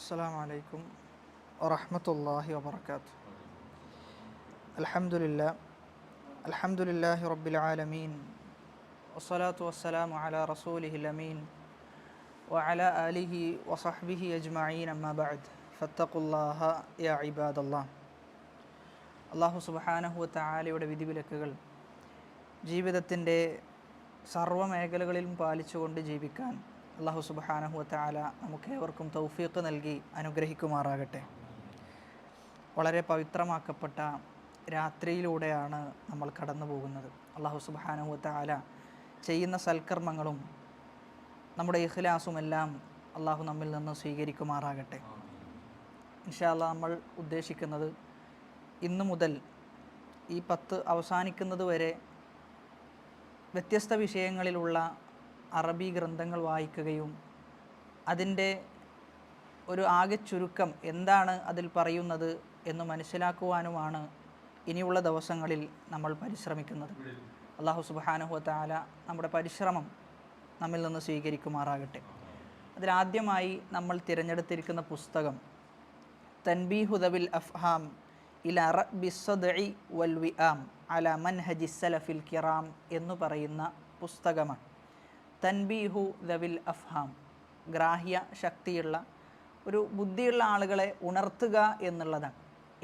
അസ്സലാമു അലൈക്കും വറഹ്മത്തുള്ളാഹി വബറകാതുഹു. അൽഹംദുലില്ലാഹി റബ്ബിൽ ആലമീൻ വസ്സലാത്തു വസ്സലാമു അലാ റസൂലിഹിൽ അമീൻ വഅലാ ആലിഹി വസഹ്ബിഹി അജ്മഈൻ അമ്മാ ബഅദ് ഫത്തഖുല്ലാഹ യാ ഇബാദല്ലാഹ്. അല്ലാഹു സുബ്ഹാനഹു വ തആലയുടെ വിധിവിലക്കുകൾ ജീവിതത്തിൻ്റെ സർവ്വമേഖലകളിലും പാലിച്ചുകൊണ്ട് ജീവിക്കാൻ അല്ലാഹു സുബ്ഹാനഹു വ തആല നമുക്കേവർക്കും തൗഫീഖ് നൽകി അനുഗ്രഹിക്കുമാറാകട്ടെ. വളരെ പവിത്രമാക്കപ്പെട്ട രാത്രിയിലൂടെയാണ് നമ്മൾ കടന്നു പോകുന്നത്. അല്ലാഹു സുബ്ഹാനഹു വ തആല ചെയ്യുന്ന സൽക്കർമ്മങ്ങളും നമ്മുടെ ഇഖ്ലാസുമെല്ലാം അല്ലാഹു നമ്മിൽ നിന്ന് സ്വീകരിക്കുമാറാകട്ടെ. ഇൻഷാ അല്ലാഹ് നമ്മൾ ഉദ്ദേശിക്കുന്നത് ഇന്നു മുതൽ ഈ 10 അവസാനിക്കുന്നത് വരെ വ്യത്യസ്ത വിഷയങ്ങളിലുള്ള അറബി ഗ്രന്ഥങ്ങൾ വായിക്കുകയും അതിൻ്റെ ഒരു ആകെ ചുരുക്കം എന്താണ് അതിൽ പറയുന്നത് എന്ന് മനസ്സിലാക്കുവാനുമാണ് ഇനിയുള്ള ദിവസങ്ങളിൽ നമ്മൾ പരിശ്രമിക്കുന്നത്. അല്ലാഹു സുബ്ഹാനഹു വ തആല നമ്മുടെ പരിശ്രമം നമ്മിൽ നിന്ന് സ്വീകരിക്കുമാറാകട്ടെ. അതിലാദ്യമായി നമ്മൾ തിരഞ്ഞെടുത്തിരിക്കുന്ന പുസ്തകം തൻബീഹു ദവിൽ അഫ്ഹാം ഇലാ റബ്ബി സദ്ഇ വൽ വിആം അലാ മൻഹജി സലഫിൽ കിറാം എന്ന് പറയുന്ന പുസ്തകമാണ്. തൻബീഹു ദവിൽ അഫ്ഹാം, ഗ്രാഹ്യ ശക്തിയുള്ള ഒരു ബുദ്ധിയുള്ള ആളുകളെ ഉണർത്തുക എന്നുള്ളതാണ്.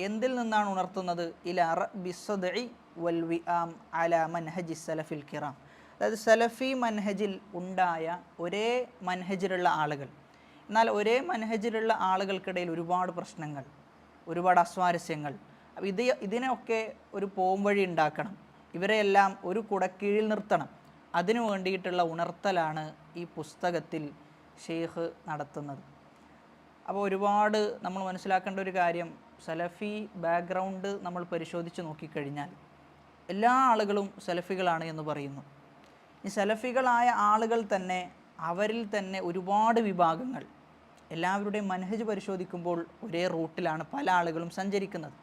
എന്തിൽ നിന്നാണ് ഉണർത്തുന്നത്? ഇലാ റബ്ബി സദ്ഇ വൽ വിആം അലാ മൻഹജി സലഫിൽ കിറാം, അതായത് സലഫി മൻഹജിൽ ഉണ്ടായ ഒരേ മൻഹജിലുള്ള ആളുകൾ. എന്നാൽ ഒരേ മൻഹജിലുള്ള ആളുകൾക്കിടയിൽ ഒരുപാട് പ്രശ്നങ്ങൾ, ഒരുപാട് അസ്വാരസ്യങ്ങൾ. ഇതിനൊക്കെ ഒരു പോംവഴി ഉണ്ടാക്കണം, ഇവരെയെല്ലാം ഒരു കുടക്കീഴിൽ നിർത്തണം. അതിനു വേണ്ടിയിട്ടുള്ള ഉണർത്തലാണ് ഈ പുസ്തകത്തിൽ ഷെയ്ഖ് നടത്തുന്നത്. അപ്പോൾ ഒരുപാട് നമ്മൾ മനസ്സിലാക്കേണ്ട ഒരു കാര്യം, സലഫി ബാക്ക്ഗ്രൗണ്ട് നമ്മൾ പരിശോധിച്ച് നോക്കിക്കഴിഞ്ഞാൽ എല്ലാ ആളുകളും സലഫികളാണ് എന്ന് പറയുന്നു. ഈ സലഫികളായ ആളുകൾ തന്നെ അവരിൽ തന്നെ ഒരുപാട് വിഭാഗങ്ങൾ, എല്ലാവരുടെയും മനഹജ് പരിശോധിക്കുമ്പോൾ ഒരേ റൂട്ടിലാണ് പല ആളുകളും സഞ്ചരിക്കുന്നത്.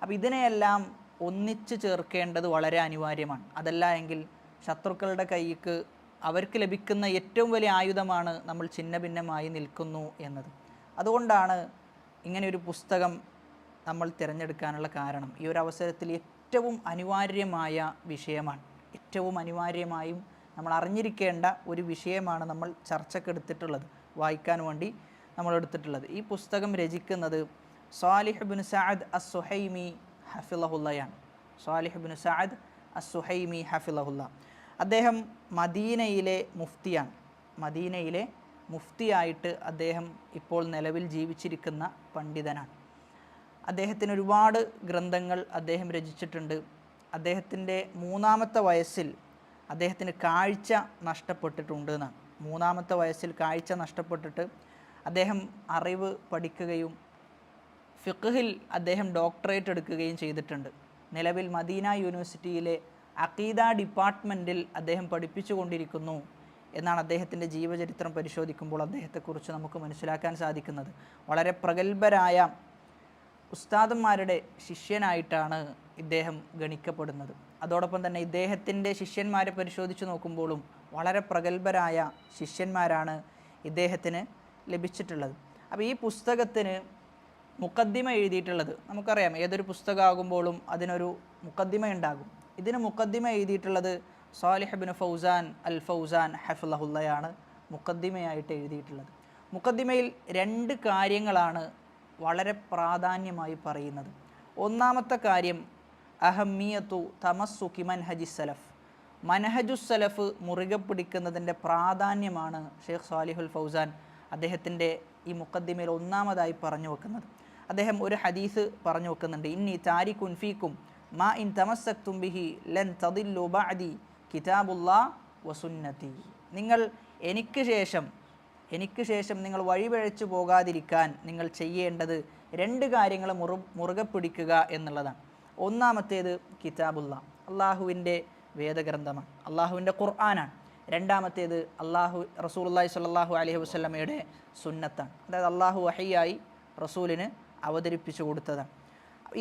അപ്പോൾ ഇതിനെയെല്ലാം ഒന്നിച്ച് ചേർക്കേണ്ടത് വളരെ അനിവാര്യമാണ്. അതല്ല എങ്കിൽ ശത്രുക്കളുടെ കൈക്ക് അവർക്ക് ലഭിക്കുന്ന ഏറ്റവും വലിയ ആയുധമാണ് നമ്മൾ ഛിന്ന ഭിന്നമായി നിൽക്കുന്നു എന്നത്. അതുകൊണ്ടാണ് ഇങ്ങനെ ഒരു പുസ്തകം നമ്മൾ തിരഞ്ഞെടുക്കാനുള്ള കാരണം. ഈ ഒരു അവസരത്തിൽ ഏറ്റവും അനിവാര്യമായ വിഷയമാണ്, ഏറ്റവും അനിവാര്യമായും നമ്മൾ അറിഞ്ഞിരിക്കേണ്ട ഒരു വിഷയമാണ് നമ്മൾ ചർച്ചക്കെടുത്തിട്ടുള്ളത്, വായിക്കാൻ വേണ്ടി നമ്മൾ എടുത്തിട്ടുള്ളത്. ഈ പുസ്തകം രചിക്കുന്നത് സ്വാലിഹ് ഇബ്നു സഅദ് അസ്-സുഹൈമി ഹഫിളഹുല്ലയാണ്. സ്വാലിഹ് ഇബ്നു സഅദ് അസ്-സുഹൈമി ഹഫിളഹുല്ല. അദ്ദേഹം മദീനയിലെ മുഫ്തിയാണ്. മദീനയിലെ മുഫ്തിയായിട്ട് അദ്ദേഹം ഇപ്പോൾ നിലവിൽ ജീവിച്ചിരിക്കുന്ന പണ്ഡിതനാണ്. അദ്ദേഹത്തിന് ഒരുപാട് ഗ്രന്ഥങ്ങൾ അദ്ദേഹം രചിച്ചിട്ടുണ്ട്. അദ്ദേഹത്തിൻ്റെ 3-ാമത്തെ വയസ്സിൽ അദ്ദേഹത്തിന് കാഴ്ച നഷ്ടപ്പെട്ടിട്ടുണ്ട് എന്നാണ്. 3-ാമത്തെ വയസ്സിൽ കാഴ്ച നഷ്ടപ്പെട്ടിട്ട് അദ്ദേഹം അറിവ് പഠിക്കുകയും ഫിഖ്ഹിൽ അദ്ദേഹം ഡോക്ടറേറ്റ് എടുക്കുകയും ചെയ്തിട്ടുണ്ട്. നിലവിൽ മദീന യൂണിവേഴ്സിറ്റിയിലെ അഖീദ ഡിപ്പാർട്ട്മെൻറ്റിൽ അദ്ദേഹം പഠിപ്പിച്ചു കൊണ്ടിരിക്കുന്നു എന്നാണ് അദ്ദേഹത്തിൻ്റെ ജീവചരിത്രം പരിശോധിക്കുമ്പോൾ അദ്ദേഹത്തെക്കുറിച്ച് നമുക്ക് മനസ്സിലാക്കാൻ സാധിക്കുന്നത്. വളരെ പ്രഗത്ഭരായ ഉസ്താദന്മാരുടെ ശിഷ്യനായിട്ടാണ് ഇദ്ദേഹം ഗണിക്കപ്പെടുന്നത്. അതോടൊപ്പം തന്നെ ഇദ്ദേഹത്തിൻ്റെ ശിഷ്യന്മാരെ പരിശോധിച്ച് നോക്കുമ്പോഴും വളരെ പ്രഗത്ഭരായ ശിഷ്യന്മാരാണ് ഇദ്ദേഹത്തിന് ലഭിച്ചിട്ടുള്ളത്. അപ്പോൾ ഈ പുസ്തകത്തിന് മുഖദ്ദിമ എഴുതിയിട്ടുള്ളത്, നമുക്കറിയാം ഏതൊരു പുസ്തകമാകുമ്പോഴും അതിനൊരു മുഖദ്ദിമ ഉണ്ടാകും. ഇതിന് മുഖദ്ദിമ എഴുതിയിട്ടുള്ളത് സ്വാലിഹ് ഇബ്നു ഫൗസാൻ അൽ ഫൗസാൻ ഹഫിളഹുല്ലയാണ് മുഖദ്ദിമയായിട്ട് എഴുതിയിട്ടുള്ളത്. മുഖദ്ദിമയിൽ 2 കാര്യങ്ങളാണ് വളരെ പ്രാധാന്യമായി പറയുന്നത്. ഒന്നാമത്തെ കാര്യം അഹമ്മിയത്തു തമസ്സുകി മൻഹജി സലഫ്, മനഹജു സലഫ് മുറുകെ പിടിക്കുന്നതിൻ്റെ പ്രാധാന്യമാണ് ഷെയ്ഖ് സ്വാലിഹുൽ ഫൗസാൻ അദ്ദേഹത്തിൻ്റെ ഈ മുഖദ്ദിമയിൽ ഒന്നാമതായി പറഞ്ഞു വെക്കുന്നത്. അദ്ദേഹം ഒരു ഹദീസ് പറഞ്ഞു വെക്കുന്നുണ്ട്, ഇന്നി താരിഖുൻ ഫീക്കും മാ ഇൻ തമസ്സക്തും ബിഹി ലൻ തദില്ലു ബഅദി കിതാബുല്ലാഹ് വസുന്നതി. നിങ്ങൾ എനിക്ക് ശേഷം നിങ്ങൾ വഴിപിഴച്ചു പോകാതിരിക്കാൻ നിങ്ങൾ ചെയ്യേണ്ടത് 2 കാര്യങ്ങൾ മുറുകെ പിടിക്കുക എന്നുള്ളതാണ്. ഒന്നാമത്തേത് കിതാബുല്ലാഹ്, അള്ളാഹുവിൻ്റെ വേദഗ്രന്ഥമാണ്, അള്ളാഹുവിൻ്റെ ഖുർആനാണ്. രണ്ടാമത്തേത് റസൂലുള്ളാഹി സ്വല്ലല്ലാഹു അലൈഹി വസല്ലമയുടെ സുന്നത്താണ്, അതായത് അള്ളാഹു വഹയ്യായി റസൂലിന് അവതരിപ്പിച്ചു കൊടുത്തതാണ്.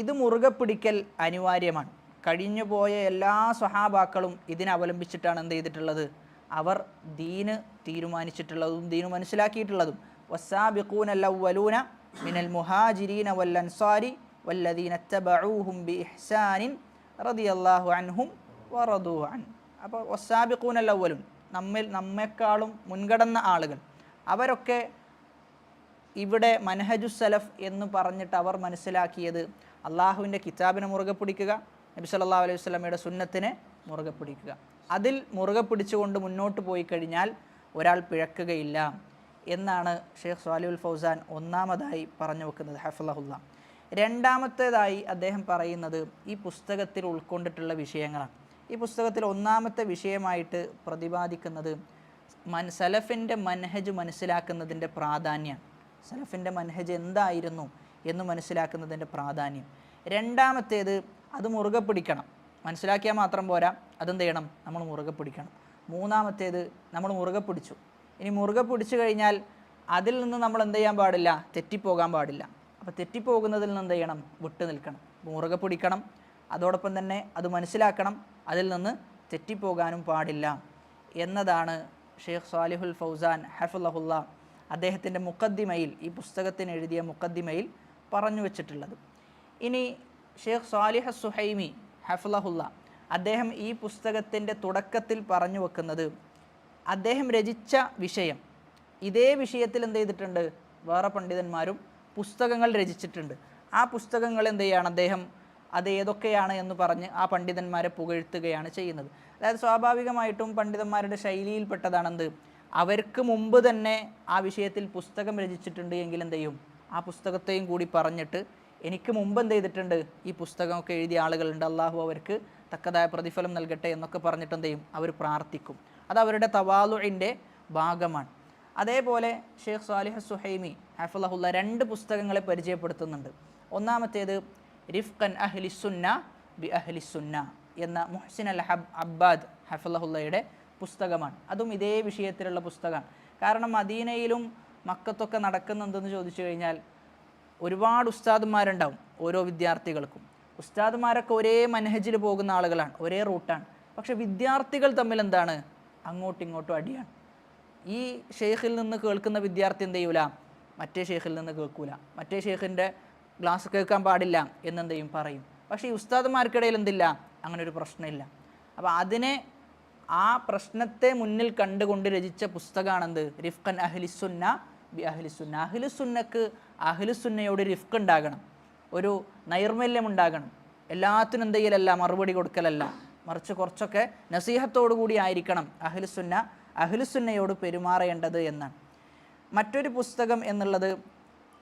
ഇത് മുറുകെ പിടിക്കൽ അനിവാര്യമാണ്. കഴിഞ്ഞുപോയ എല്ലാ സ്വഹാബാക്കളും ഇതിനെ അവലംബിച്ചിട്ടാണ് എന്ത് ചെയ്തിട്ടുള്ളത്? അവർ ദീന് തീരുമാനിച്ചിട്ടുള്ളതും ദീന് മനസ്സിലാക്കിയിട്ടുള്ളതും. വസ്സാബിഖൂനൽ അവ്വലൂന മിനൽ മുഹാജിരീന വൽ അൻസാരി വല്ലദീന തബഊഹും ബിഇഹ്സാനിൻ റളിയല്ലാഹു അൻഹും വറദൂ അൻ. അപ്പോൾ വസ്സാബിഖൂനൽ അവ്വലൂൻ, നമ്മെക്കാളും മുൻകടന്ന ആളുകൾ, അവരൊക്കെ ഇവിടെ മനഹജുസ് സലഫ് എന്ന് പറഞ്ഞിട്ട് അവർ മനസ്സിലാക്കിയത് അള്ളാഹുവിൻ്റെ കിതാബിനെ മുറുകെ പിടിക്കുക, നബി സല്ലല്ലാഹു അലൈഹി വസല്ലമയുടെ സുന്നത്തിനെ മുറുകെ പിടിക്കുക. അതിൽ മുറുകെ പിടിച്ചുകൊണ്ട് മുന്നോട്ട് പോയി കഴിഞ്ഞാൽ ഒരാൾ പിഴക്കുകയില്ല എന്നാണ് ഷെയ്ഖ് സ്വാലിഹുൽ ഫൗസാൻ ഒന്നാമതായി പറഞ്ഞു വെക്കുന്നത് ഹഫിളഹുല്ല. രണ്ടാമത്തേതായി അദ്ദേഹം പറയുന്നത് ഈ പുസ്തകത്തിൽ ഉൾക്കൊണ്ടിട്ടുള്ള വിഷയങ്ങളാണ്. ഈ പുസ്തകത്തിൽ ഒന്നാമത്തെ വിഷയമായിട്ട് പ്രതിപാദിക്കുന്നത് സലഫിൻ്റെ മനഹജ് മനസ്സിലാക്കുന്നതിൻ്റെ പ്രാധാന്യം, സലഫിൻ്റെ മനഹജ് എന്തായിരുന്നു എന്ന് മനസ്സിലാക്കുന്നതിൻ്റെ പ്രാധാന്യം. രണ്ടാമത്തേത് അത് മുറുകെ പിടിക്കണം, മനസ്സിലാക്കിയാൽ മാത്രം പോരാ, അതെന്ത് ചെയ്യണം, നമ്മൾ മുറുകെ പിടിക്കണം. മൂന്നാമത്തേത് നമ്മൾ മുറുകെ പിടിച്ചു, ഇനി മുറുകെ പിടിച്ചു കഴിഞ്ഞാൽ അതിൽ നിന്ന് നമ്മൾ എന്ത് ചെയ്യാൻ പാടില്ല, തെറ്റിപ്പോകാൻ പാടില്ല. അപ്പോൾ തെറ്റിപ്പോകുന്നതിൽ നിന്ന് എന്ത് ചെയ്യണം, വിട്ടു നിൽക്കണം. മുറുകെ പിടിക്കണം, അതോടൊപ്പം തന്നെ അത് മനസ്സിലാക്കണം, അതിൽ നിന്ന് തെറ്റിപ്പോകാനും പാടില്ല എന്നതാണ് ഷെയ്ഖ് സ്വാലിഹുൽ ഫൗസാൻ ഹഫിളഹുല്ല അദ്ദേഹത്തിൻ്റെ മുഖദ്ദിമയിൽ, ഈ പുസ്തകത്തിന് എഴുതിയ മുഖദ്ദിമയിൽ പറഞ്ഞു വച്ചിട്ടുള്ളത്. ഇനി ഷെയ്ഖ് സ്വാലിഹ് സുഹൈമി ഹഫിളഹുല്ല അദ്ദേഹം ഈ പുസ്തകത്തിൻ്റെ തുടക്കത്തിൽ പറഞ്ഞു വെക്കുന്നത്, അദ്ദേഹം രചിച്ച വിഷയം, ഇതേ വിഷയത്തിൽ എന്ത് ചെയ്തിട്ടുണ്ട്, വേറെ പണ്ഡിതന്മാരും പുസ്തകങ്ങൾ രചിച്ചിട്ടുണ്ട്. ആ പുസ്തകങ്ങൾ എന്ത് ചെയ്യുകയാണ് അദ്ദേഹം, അത് ഏതൊക്കെയാണ് എന്ന് പറഞ്ഞ് ആ പണ്ഡിതന്മാരെ പുകഴ്ത്തുകയാണ് ചെയ്യുന്നത്. അതായത് സ്വാഭാവികമായിട്ടും പണ്ഡിതന്മാരുടെ ശൈലിയിൽപ്പെട്ടതാണെന്ത്, അവർക്ക് മുമ്പ് തന്നെ ആ വിഷയത്തിൽ പുസ്തകം രചിച്ചിട്ടുണ്ട് എങ്കിൽ എന്ത് ചെയ്യും, ആ പുസ്തകത്തെയും കൂടി പറഞ്ഞിട്ട് എനിക്ക് മുമ്പ് എന്ത് ചെയ്തിട്ടുണ്ട്, ഈ പുസ്തകമൊക്കെ എഴുതിയ ആളുകളുണ്ട്, അള്ളാഹു അവർക്ക് തക്കതായ പ്രതിഫലം നൽകട്ടെ എന്നൊക്കെ പറഞ്ഞിട്ട് എന്ത് ചെയ്യും, അവർ പ്രാർത്ഥിക്കും. അത് അവരുടെ തവാലുഇൻ്റെ ഭാഗമാണ്. അതേപോലെ ഷെയ്ഖ് സ്വാലിഹ് സുഹൈമി ഹഫിളഹുല്ല രണ്ട് പുസ്തകങ്ങളെ പരിചയപ്പെടുത്തുന്നുണ്ട്. ഒന്നാമത്തേത് റിഫ്ഖൻ അഹ്ലിസുന്ന ബി അഹ്ലിസുന്ന എന്ന മുഹ്സിൻ അൽ അബ്ബാദ് ഹഫിളഹുല്ലയുടെ പുസ്തകമാണ്. അതും ഇതേ വിഷയത്തിലുള്ള പുസ്തകമാണ്. കാരണം മദീനയിലും മക്കത്തൊക്കെ നടക്കുന്നുണ്ടെന്ന് ചോദിച്ചു കഴിഞ്ഞാൽ ഒരുപാട് ഉസ്താദുമാരുണ്ടാവും ഓരോ വിദ്യാർത്ഥികൾക്കും. ഉസ്താദുമാരൊക്കെ ഒരേ മനഹജിൽ പോകുന്ന ആളുകളാണ്, ഒരേ റൂട്ടാണ്. പക്ഷെ വിദ്യാർത്ഥികൾ തമ്മിൽ എന്താണ്, അങ്ങോട്ടും ഇങ്ങോട്ടും അടിയാണ്. ഈ ഷെയ്ഖിൽ നിന്ന് കേൾക്കുന്ന വിദ്യാർത്ഥി എന്ത് ചെയ്യൂല, മറ്റേ ഷെയ്ഖിൽ നിന്ന് കേൾക്കൂല, മറ്റേ ഷെയ്ഖിൻ്റെ ക്ലാസ് കേൾക്കാൻ പാടില്ല എന്നെന്ത് ചെയ്യും, പറയും. പക്ഷേ ഈ ഉസ്താദുമാർക്കിടയിൽ എന്തില്ല, അങ്ങനെ ഒരു പ്രശ്നമില്ല. അപ്പോൾ അതിനെ, ആ പ്രശ്നത്തെ മുന്നിൽ കണ്ടുകൊണ്ട് രചിച്ച പുസ്തകമാണെന്ത്, റിഫ്ഖൻ അഹ്ലിസുന്ന ബി അഹ്ലിസുന്ന. അഹ്ലുസുന്നക്ക് അഹ്ലുസുന്നയോട് റിഫ്ഖ് ഉണ്ടാകണം, ഒരു നൈർമല്യം ഉണ്ടാകണം. എല്ലാത്തിനും എന്ത് ചെയ്യലല്ല, മറുപടി കൊടുക്കലല്ല, മറിച്ച് കുറച്ചൊക്കെ നസീഹത്തോടു കൂടി ആയിരിക്കണം അഹ്ലുസുന്നയോട് പെരുമാറേണ്ടത് എന്നാണ്. മറ്റൊരു പുസ്തകം എന്നുള്ളത്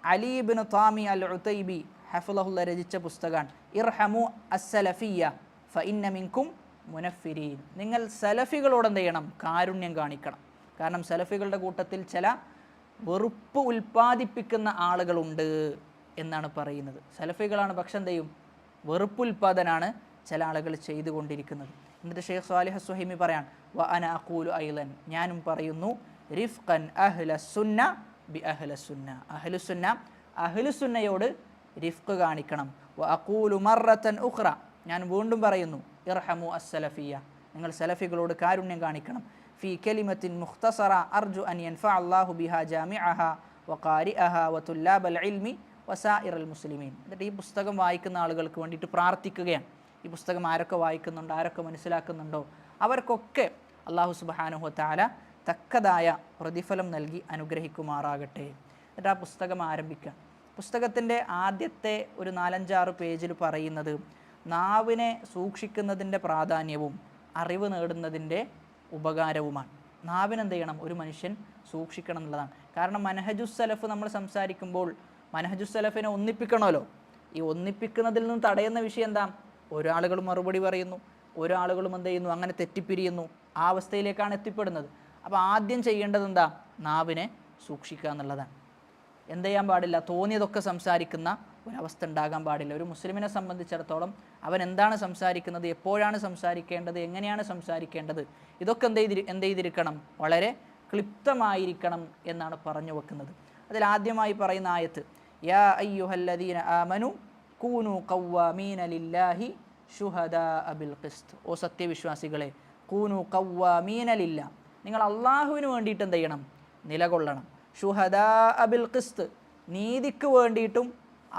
അലി ഇബ്നു താമി അൽ ഉതൈബി ഹഫിളഹുല്ല രചിച്ച പുസ്തകമാണ് ഇർഹമു അസ്സലഫിയ്യ ഫഇന്ന മിൻകും മുനഫിരീൻ. നിങ്ങൾ സലഫികളോട് എന്ത് ചെയ്യണം, കാരുണ്യം കാണിക്കണം. കാരണം സലഫികളുടെ കൂട്ടത്തിൽ ചില വെറുപ്പ് ഉൽപ്പാദിപ്പിക്കുന്ന ആളുകളുണ്ട് എന്നാണ് പറയുന്നത്. സലഫികളാണ്, പക്ഷെ എന്ത് ചെയ്യും, വെറുപ്പ് ഉൽപ്പാദനാണ് ചില ആളുകൾ ചെയ്തുകൊണ്ടിരിക്കുന്നത്. എന്നിട്ട് ഷെയ്ഖ് സ്വാലിഹ് സുഹൈമി പറയാൻ, വ അന അഖൂലു ഐലൻ, ഞാനും പറയുന്നു, റിഫ്ഖൻ അഹ്ലസുന്ന ബി അഹ്ലസുന്ന, അഹ്ലുസുന്നയോട് റിഫ്ഖ് കാണിക്കണം. വ അഖൂലു മറത്തൻ ഉഖ്റ, ഞാൻ വീണ്ടും പറയുന്നു, ഇർഹമു അസ്സലഫിയ്യ, നിങ്ങൾ സലഫികളോട് കാരുണ്യം കാണിക്കണം. ഫി കലിമത്തിൻ മുഖ്തസറ അർജു അൻ യൻഫഅ അല്ലാഹു ബിഹാ ജാമിഅഹ വ ഖാരിഅഹ വ തുല്ലാബൽ ഇൽമി വസായിറൽ മുസ്ലിമീൻ. എന്നിട്ട് ഈ പുസ്തകം വായിക്കുന്ന ആളുകൾക്ക് വേണ്ടിയിട്ട് പ്രാർത്ഥിക്കുകയാണ്. ഈ പുസ്തകം ആരൊക്കെ വായിക്കുന്നുണ്ടോ, ആരൊക്കെ മനസ്സിലാക്കുന്നുണ്ടോ, അവർക്കൊക്കെ അല്ലാഹു സുബ്ഹാനഹു വ തആല തക്കതായ പ്രതിഫലം നൽകി അനുഗ്രഹിക്കുമാറാകട്ടെ. എന്നിട്ട് ആ പുസ്തകം ആരംഭിക്കുക. പുസ്തകത്തിൻ്റെ ആദ്യത്തെ ഒരു 4-5 പേജിൽ പറയുന്നത് നാവിനെ സൂക്ഷിക്കുന്നതിൻ്റെ പ്രാധാന്യവും അറിവ് നേടുന്നതിൻ്റെ ഉപകാരവുമാണ്. നാവിനെന്ത് ചെയ്യണം, ഒരു മനുഷ്യൻ സൂക്ഷിക്കണം എന്നുള്ളതാണ്. കാരണം മനഹജുസ് സലഫ് നമ്മൾ സംസാരിക്കുമ്പോൾ മനഹജുസ് സലഫിനെ ഒന്നിപ്പിക്കണമല്ലോ. ഈ ഒന്നിപ്പിക്കുന്നതിൽ നിന്ന് തടയുന്ന വിഷയം എന്താ, ഓരോ ആളുകളും മറുപടി പറയുന്നു, ഓരോ ആളുകളും എന്ത് ചെയ്യുന്നു, അങ്ങനെ തെറ്റിപ്പിരിയുന്നു, ആ അവസ്ഥയിലേക്കാണ് എത്തിപ്പെടുന്നത്. അപ്പോൾ ആദ്യം ചെയ്യേണ്ടത് എന്താ, നാവിനെ സൂക്ഷിക്കുക എന്നുള്ളതാണ്. എന്ത് ചെയ്യാൻ പാടില്ല, തോന്നിയതൊക്കെ സംസാരിക്കുന്ന ഒരവസ്ഥ ഉണ്ടാകാൻ പാടില്ല. ഒരു മുസ്ലിമിനെ സംബന്ധിച്ചിടത്തോളം അവൻ എന്താണ് സംസാരിക്കുന്നത്, എപ്പോഴാണ് സംസാരിക്കേണ്ടത്, എങ്ങനെയാണ് സംസാരിക്കേണ്ടത്, ഇതൊക്കെ എന്ത് ചെയ്തിരിക്കണം, വളരെ ക്ലിപ്തമായിരിക്കണം എന്നാണ് പറഞ്ഞു വെക്കുന്നത്. അതിൽ ആദ്യമായി പറയുന്ന ആയത്ത്, യാ അയ്യുഹല്ലദീന ആമനു കൂനു ഖവ്വാമീന ലില്ലാഹി ശുഹദാഅ ബിൽ ഖിസ്ത്. ഓ സത്യവിശ്വാസികളെ, കൂനു ഖവ്വാമീന ലില്ലാഹ്, നിങ്ങൾ അള്ളാഹുവിന് വേണ്ടിയിട്ട് എന്ത് ചെയ്യണം, നിലകൊള്ളണം. ഷുഹദാ ബിൽ ഖിസ്ത്, നീതിക്ക് വേണ്ടിയിട്ടും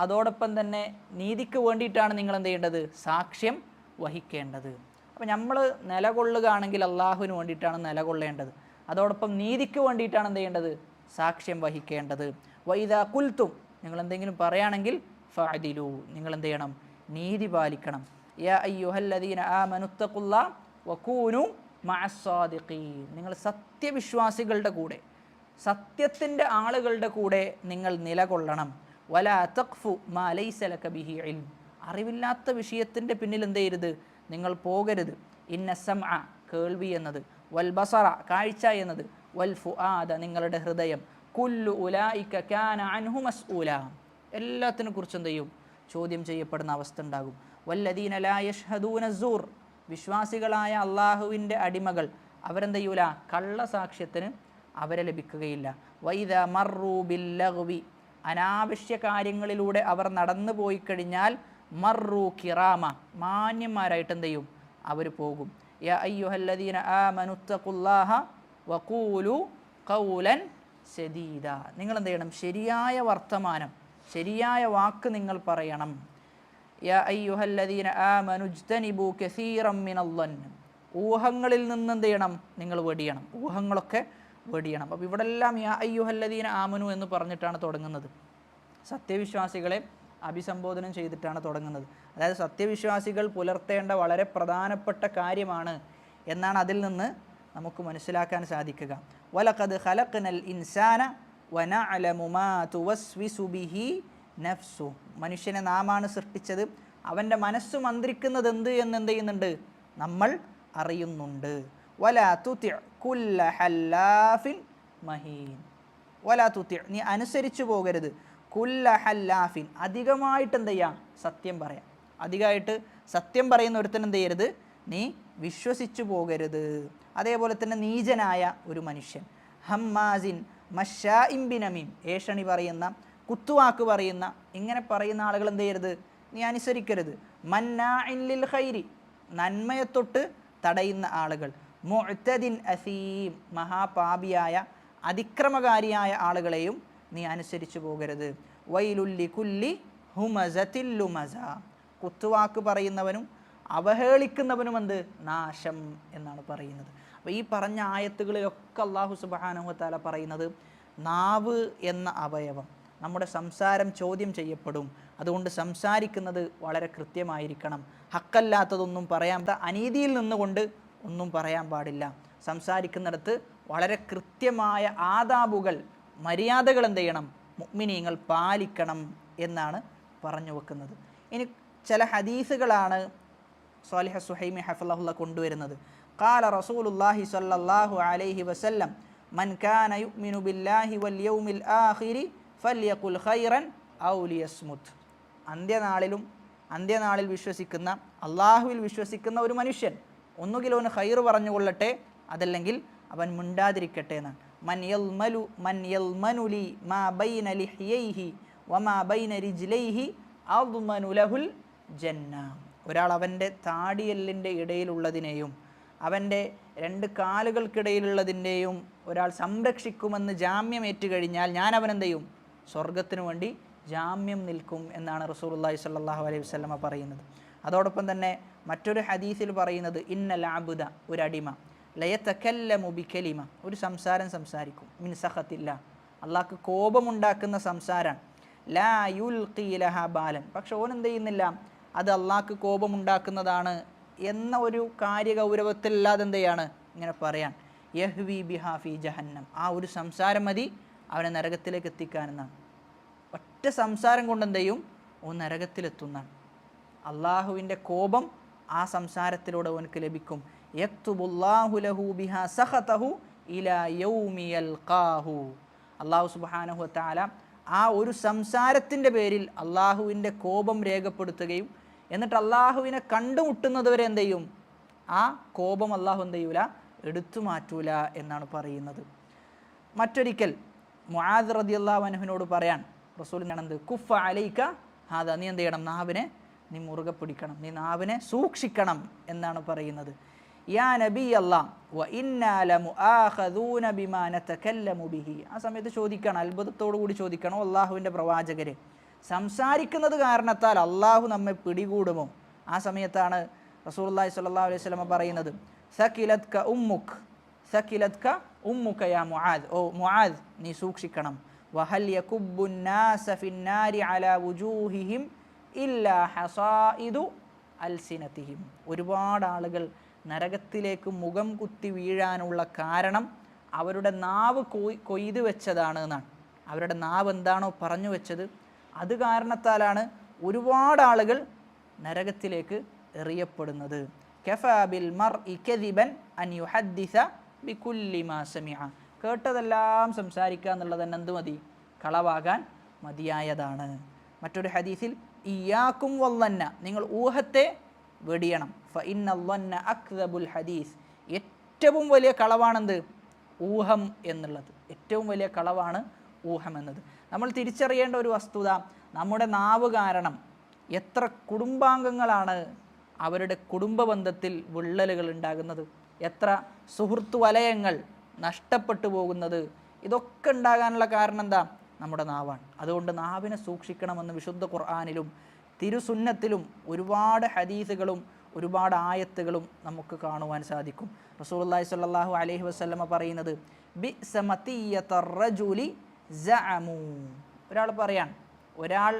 അതോടൊപ്പം തന്നെ നീതിക്ക് വേണ്ടിയിട്ടാണ് നിങ്ങൾ എന്ത് ചെയ്യേണ്ടത്? സാക്ഷ്യം വഹിക്കേണ്ടത്. അപ്പോൾ നമ്മൾ നിലകൊള്ളുകയാണെങ്കിൽ അള്ളാഹുവിന് വേണ്ടിയിട്ടാണ് നിലകൊള്ളേണ്ടത്. അതോടൊപ്പം നീതിക്ക് വേണ്ടിയിട്ടാണ് എന്ത് ചെയ്യേണ്ടത്? സാക്ഷ്യം വഹിക്കേണ്ടത്. വൈദാ കുൽത്തും, നിങ്ങൾ എന്തെങ്കിലും പറയുകയാണെങ്കിൽ ഫഅദിലു, നിങ്ങൾ എന്ത് ചെയ്യണം? നീതി പാലിക്കണം. യാ അയ്യുഹല്ലദീന ആമനുത്തഖുല്ലാഹ് വകൂനു മഅസ്സാദിഖീൻ, നിങ്ങൾ സത്യവിശ്വാസികളുടെ കൂടെ, സത്യത്തിൻ്റെ ആളുകളുടെ കൂടെ നിങ്ങൾ നിലകൊള്ളണം. വലാ തഖ്ഫു മാ ലൈസ ലക ബിഹി ഇൽം, അറിവില്ലാത്ത വിഷയത്തിൻ്റെ പിന്നിൽ എന്ത് ചെയ്യരുത്? നിങ്ങൾ പോകരുത്. ഇന്ന സമഅ, കേൾവി എന്നത്, വൽ ബസറ, കാഴ്ച എന്നത്, വൽ ഫുആദ, നിങ്ങളുടെ ഹൃദയം, കുല്ലു ഉലൈക കാന അൻഹു മസ്ഊല, എല്ലാത്തിനെ കുറിച്ച് എന്ത് ചെയ്യും? ചോദ്യം ചെയ്യപ്പെടുന്ന അവസ്ഥ ഉണ്ടാകും. വല്ലദീന ലാ യഷ്ഹദൂന സൂർ, വിശ്വാസികളായ അള്ളാഹുവിൻ്റെ അടിമകൾ അവരെന്ത് ചെയ്യൂല? കള്ളസാക്ഷ്യത്തിന് അവരെ ലഭിക്കുകയില്ല. വൈദാ മർറൂ ബില്ലഗ്വി, അനാവശ്യ കാര്യങ്ങളിലൂടെ അവർ നടന്നു പോയി കഴിഞ്ഞാൽ മർറൂ കിറാമ, മാന്യന്മാരായിട്ട് എന്ത് ചെയ്യും? അവർ പോകും. യാ അയ്യുഹല്ലദീന ആമനുത്തഖുല്ലാഹ വഖൂലു ഖൗലൻ സദീദ, നിങ്ങൾ എന്ത് ചെയ്യണം? ശരിയായ വർത്തമാനം, ശരിയായ വാക്ക് നിങ്ങൾ പറയണം. യാ അയ്യുഹല്ലദീന ആമനു ഇജ്തനിബു കസീറൻ മിനൽ-ളൻൻ, ഊഹങ്ങളിൽ നിന്ന് എന്ത് ചെയ്യണം? നിങ്ങൾ വെടിയണം, ഊഹങ്ങളൊക്കെ വെടിയണം. അപ്പോൾ ഇവിടെ എല്ലാം യാ അയ്യുഹല്ലദീന ആമനു എന്ന് പറഞ്ഞിട്ടാണ് തുടങ്ങുന്നത്. സത്യവിശ്വാസികളെ അഭിസംബോധനം ചെയ്തിട്ടാണ് തുടങ്ങുന്നത്. അതായത് സത്യവിശ്വാസികൾ പുലർത്തേണ്ട വളരെ പ്രധാനപ്പെട്ട കാര്യമാണ് എന്നാണ് അതിൽ നിന്ന് നമുക്ക് മനസ്സിലാക്കാൻ സാധിക്കുക. വലഖദ് ഖലഖ്നൽ ഇൻസാന വനഅലമു മാ തുവസ്വിസു ബിഹി നഫ്സു, മനുഷ്യനെ നാമാണ് സൃഷ്ടിച്ചത്, അവൻ്റെ മനസ്സ് മന്ത്രിക്കുന്നത് എന്ത് എന്ത് ചെയ്യുന്നുണ്ട്? നമ്മൾ അറിയുന്നുണ്ട്. വലാ തുതി കുല്ല ഹല്ലാഫിൻ മഹീൻ, വലാ തുതി, നീ അനുസരിച്ചു പോകരുത്, കുല്ല ഹല്ലാഫിൻ, അധികമായിട്ട് എന്ത് ചെയ്യാം? സത്യം പറയാം. അധികമായിട്ട് സത്യം പറയുന്ന ഒരുത്തൻ എന്ത് ചെയ്യരുത്? നീ വിശ്വസിച്ചു പോകരുത്. അതേപോലെ തന്നെ നീചനായ ഒരു മനുഷ്യൻ, ഹമ്മാസിൻ മശാഇൻ ബിനമീം, ഏഷണി പറയുന്ന, കുത്തുവാക്ക് പറയുന്ന, ഇങ്ങനെ പറയുന്ന ആളുകൾ എന്ത് ചെയ്യരുത്? നീ അനുസരിക്കരുത്. മന്നാഇൻ ലിൽ ഖൈരി, നന്മയെ തൊട്ട് തടയുന്ന ആളുകൾ, മുഅ്തദിൻ അസീം, മഹാപാപിയായ അതിക്രമകാരിയായ ആളുകളെയും നീ അനുസരിച്ചു പോകരുത്. വൈലുൽ ലികുല്ലി ഹുമസത്തിൽ ലുമസ, കുത്തുവാക്ക് പറയുന്നവനും അവഹേളിക്കുന്നവനും എന്ത്? നാശം എന്നാണ് പറയുന്നത്. അപ്പോൾ ഈ പറഞ്ഞ ആയത്തുകളിലൊക്കെ അല്ലാഹു സുബ്ഹാനഹു വ തആല പറയുന്നത് നാവ് എന്ന അവയവം, നമ്മുടെ സംസാരം ചോദ്യം ചെയ്യപ്പെടും. അതുകൊണ്ട് സംസാരിക്കുന്നത് വളരെ കൃത്യമായിരിക്കണം. ഹക്കല്ലാത്തതൊന്നും പറയാൻ, അനീതിയിൽ നിന്നുകൊണ്ട് ഒന്നും പറയാൻ പാടില്ല. സംസാരിക്കുന്നിടത്ത് വളരെ കൃത്യമായ ആദാബുകൾ, മര്യാദകൾ എന്ത് ചെയ്യണം? മുഅ്മിനീങ്ങൾ പാലിക്കണം എന്നാണ് പറഞ്ഞു വെക്കുന്നത്. ഇനി ചില ഹദീസുകളാണ് സ്വാലിഹ് സുഹൈമി ഹഫളഹുല്ലാ കൊണ്ടുവരുന്നത്. ഖാല റസൂലുള്ളാഹി സ്വല്ലല്ലാഹു അലൈഹി വസല്ലം മൻ കാന യുഅ്മിനു ബില്ലാഹി വൽ യൗമിൽ ആഖിരി ഫല്യഖുൽ ഖൈറൻ ഔ ലിയസ്മുത്, അന്ത്യനാളിൽ വിശ്വസിക്കുന്ന, അള്ളാഹുവിൽ വിശ്വസിക്കുന്ന ഒരു മനുഷ്യൻ ഒന്നുകിൽ അവന് ഖൈർ പറഞ്ഞുകൊള്ളട്ടെ, അതല്ലെങ്കിൽ അവൻ മിണ്ടാതിരിക്കട്ടെ എന്നാണ്. മൻ യൽമനു ലി മാ ബൈന ലിഹ്യൈഹി വമാ ബൈന റിജ്ലൈഹി അദ്മനു ലഹുൽ ജന്ന, ഒരാൾ അവൻ്റെ താടിയെല്ലിൻ്റെ ഇടയിലുള്ളതിനെയും അവൻ്റെ രണ്ട് കാലുകൾക്കിടയിലുള്ളതിൻ്റെയും ഒരാൾ സംരക്ഷിക്കുമെന്ന് ജാമ്യം ഏറ്റുകഴിഞ്ഞാൽ ഞാൻ അവനെന്ത് ചെയ്യും? സ്വർഗത്തിനു വേണ്ടി ജാമ്യം നിൽക്കും എന്നാണ് റസൂലുള്ളാഹി സ്വല്ലല്ലാഹു അലൈഹി വസല്ലമ പറയുന്നത്. അതോടൊപ്പം തന്നെ മറ്റൊരു ഹദീസിൽ പറയുന്നത് ഇന്നൽ അബ്ദ, ഒരു അടിമ, ലയതകല്ലമു ബികലിമ, ഒരു സംസാരം സംസാരിക്കും, മിൻ സഖത്തില്ല, അള്ളാഹ്ക്ക് കോപമുണ്ടാക്കുന്ന സംസാരം, ലാ യുൽഖി ലഹാ ബാലൻ, പക്ഷെ ഓൻ എന്ത് ചെയ്യുന്നില്ല? അത് അള്ളാഹ്ക്ക് കോപമുണ്ടാക്കുന്നതാണ് എന്ന ഒരു കാര്യഗൗരവത്തിലല്ലാതെ എന്ത് ചെയ്യാണ്? ഇങ്ങനെ പറയാൻ. യഹ്വി ബിഹാ ഫി ജഹന്നം, ആ ഒരു സംസാരം മതി അവനെ നരകത്തിലേക്ക് എത്തിക്കാനെന്നാണ്. ഒറ്റ സംസാരം കൊണ്ട് എന്ത് ചെയ്യും? ഓ നരകത്തിലെത്തുന്നതാണ്. അള്ളാഹുവിൻ്റെ കോപം ആ സംസാരത്തിലൂടെ അവനക്ക് ലഭിക്കും. യക്തുബുല്ലാഹു ലഹു ബിഹാ സഖതഹു ഇലാ യൗമി യൽഖാഹു, അള്ളാഹു സുബ്ഹാനഹു വ തആല ആ ഒരു സംസാരത്തിൻ്റെ പേരിൽ അള്ളാഹുവിൻ്റെ കോപം രേഖപ്പെടുത്തുകയും എന്നിട്ട് അള്ളാഹുവിനെ കണ്ടുമുട്ടുന്നത് വരെ എന്ത് ചെയ്യും? ആ കോപം അള്ളാഹു എന്ത് ചെയ്യൂല? എടുത്തു മാറ്റൂല എന്നാണ് പറയുന്നത്. മറ്റൊരിക്കൽ മുആദ് റളിയല്ലാഹു അൻഹുവിനോട് പറയാൻ റസൂലിനാണെന്ത്? കുഫ അലൈക ഹാദാ, നീ എന്ത് ചെയ്യണം? നാവിനെ നീ മുറുകെ പിടിക്കണം, നീ നാവിനെ സൂക്ഷിക്കണം എന്നാണ് പറയുന്നത്. യാ നബിയല്ലാ വ ഇന്നാ ലമുആഖദൂന ബിമാ നതകല്ലമു ബിഹി. ആ സമയത്ത് ചോദിക്കണം, അത്ഭുതത്തോടു കൂടി ചോദിക്കണം, അള്ളാഹുവിൻ്റെ പ്രവാചകരെ, സംസാരിക്കുന്നത് കാരണത്താൽ അള്ളാഹു നമ്മെ പിടികൂടുമോ? ആ സമയത്താണ് റസൂലുള്ളാഹി സ്വല്ലല്ലാഹു അലൈഹി വസല്ലം പറയുന്നത്, സകിലത്ക ഉമ്മുക്, സകിലത്ക ഉമ്മുക യാ മുആദ്, ഓ മുആദ് നീ സൂക്ഷിക്കണം. വഹൽ യകുബ്ബുൻ നാസ ഫിന്നാരി അലാ വുജൂഹിഹിം ഇല്ലാ ഹസായിദു അൽസിനതിഹിം. ഒരുപാട് ആളുകൾ നരകത്തിലേക്ക് മുഖം കുത്തി വീഴാനുള്ള കാരണം അവരുടെ നാവ് കൊയ്തു വെച്ചതാണ് എന്നാണ്. അവരുടെ നാവ് എന്താണോ പറഞ്ഞു വെച്ചത് അത് കാരണത്താലാണ് ഒരുപാട് ആളുകൾ നരകത്തിലേക്ക് എറിയപ്പെടുന്നത്. കഫാ ബിൽ മർഇ കദിബൻ അൻ യുഹദ്ദിസ ബികുല്ലി മാ സമിഅ. കേട്ടതെല്ലാം സംസാരിക്കുക എന്നുള്ളത് തന്നെ എന്ത് മതി? കളവാകാൻ മതിയായതാണ്. മറ്റൊരു ഹദീസിൽ ഇയ്യാക്കും വല്ലന്ന, നിങ്ങൾ ഊഹത്തെ വെടിയണം. ഫഇന്നല്ലന്ന അക്ദബുൽ ഹദീസ്, ഏറ്റവും വലിയ കളവാണെന്ത്? ഊഹം എന്നുള്ളത്. ഏറ്റവും വലിയ കളവാണ് ഊഹം എന്നത്. നമ്മൾ തിരിച്ചറിയേണ്ട ഒരു വസ്തുത, നമ്മുടെ നാവ് കാരണം എത്ര കുടുംബാംഗങ്ങളാണ് അവരുടെ കുടുംബ ബന്ധത്തിൽ വിള്ളലുകൾ ഉണ്ടാകുന്നത്, എത്ര സുഹൃത്തു വലയങ്ങൾ നഷ്ടപ്പെട്ടു പോകുന്നത്. ഇതൊക്കെ ഉണ്ടാകാനുള്ള കാരണം എന്താ? നമ്മുടെ നാവാണ്. അതുകൊണ്ട് നാവിനെ സൂക്ഷിക്കണമെന്ന് വിശുദ്ധ ഖുർആനിലും തിരുസുന്നത്തിലും ഒരുപാട് ഹദീസുകളും ഒരുപാട് ആയത്തുകളും നമുക്ക് കാണുവാൻ സാധിക്കും. റസൂലുള്ളാഹി സ്വല്ലല്ലാഹു അലൈഹി വസല്ലമ പറയുന്നത്, ബിഅസ മതിയ്യതർ റജുലി സഅമു. ഒരാൾ പറയാൻ, ഒരാൾ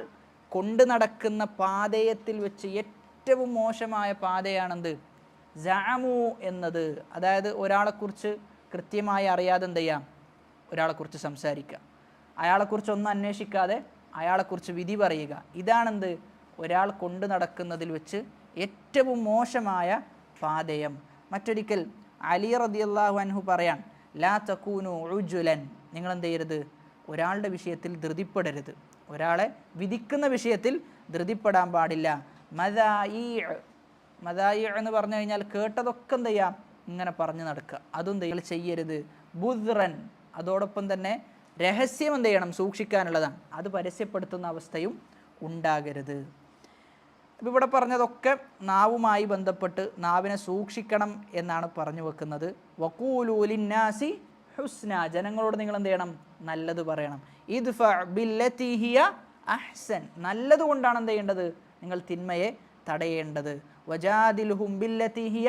കൊണ്ടു നടക്കുന്ന പാതയത്തിൽ വെച്ച് ഏറ്റവും മോശമായ പാതയാണെന്ത്? സഅമു എന്നത്. അതായത് ഒരാളെക്കുറിച്ച് കൃത്യമായി അറിയാതെ എന്ത് ചെയ്യാം? ഒരാളെക്കുറിച്ച് സംസാരിക്കുക, അയാളെക്കുറിച്ച് ഒന്നും അന്വേഷിക്കാതെ അയാളെക്കുറിച്ച് വിധി പറയുക. ഇതാണെന്ത്? ഒരാൾ കൊണ്ടു നടക്കുന്നതിൽ വെച്ച് ഏറ്റവും മോശമായ പാതയം. മറ്റൊരിക്കൽ അലി റളിയല്ലാഹു അൻഹു പറയാൻ, ലാ തകൂനു ഉജുലൻ, നിങ്ങൾ എന്ത് ചെയ്യരുത്? ഒരാളുടെ വിഷയത്തിൽ ധൃതിപ്പെടരുത്, ഒരാളെ വിധിക്കുന്ന വിഷയത്തിൽ ധൃതിപ്പെടാൻ പാടില്ല. മദായി എന്ന് പറഞ്ഞു കഴിഞ്ഞാൽ കേട്ടതൊക്കെ എന്ത് ചെയ്യാം? ഇങ്ങനെ പറഞ്ഞു നടക്കുക, അതും നിങ്ങൾ ചെയ്യരുത്. ബുദ്റൻ, അതോടൊപ്പം തന്നെ രഹസ്യം എന്ത് ചെയ്യണം? സൂക്ഷിക്കാനുള്ളതാണ്. അത് പരസ്യപ്പെടുത്തുന്ന അവസ്ഥയും ഉണ്ടാകരുത്. അപ്പോൾ ഇവിടെ പറഞ്ഞതൊക്കെ നാവുമായി ബന്ധപ്പെട്ട് നാവിനെ സൂക്ഷിക്കണം എന്നാണ് പറഞ്ഞു വെക്കുന്നത്. വഖൂലു ലിന്നാസി ഹുസ്ന, ജനങ്ങളോട് നിങ്ങൾ എന്ത് ചെയ്യണം? നല്ലത് പറയണം. ഇദ്ഫ ബില്ലതി ഹിയ അഹ്സൻ, നല്ലത് കൊണ്ടാണ് എന്ത് ചെയ്യേണ്ടത്? നിങ്ങൾ തിന്മയെ തടയേണ്ടത്. വജാദിൽഹും ബില്ലതി ഹിയ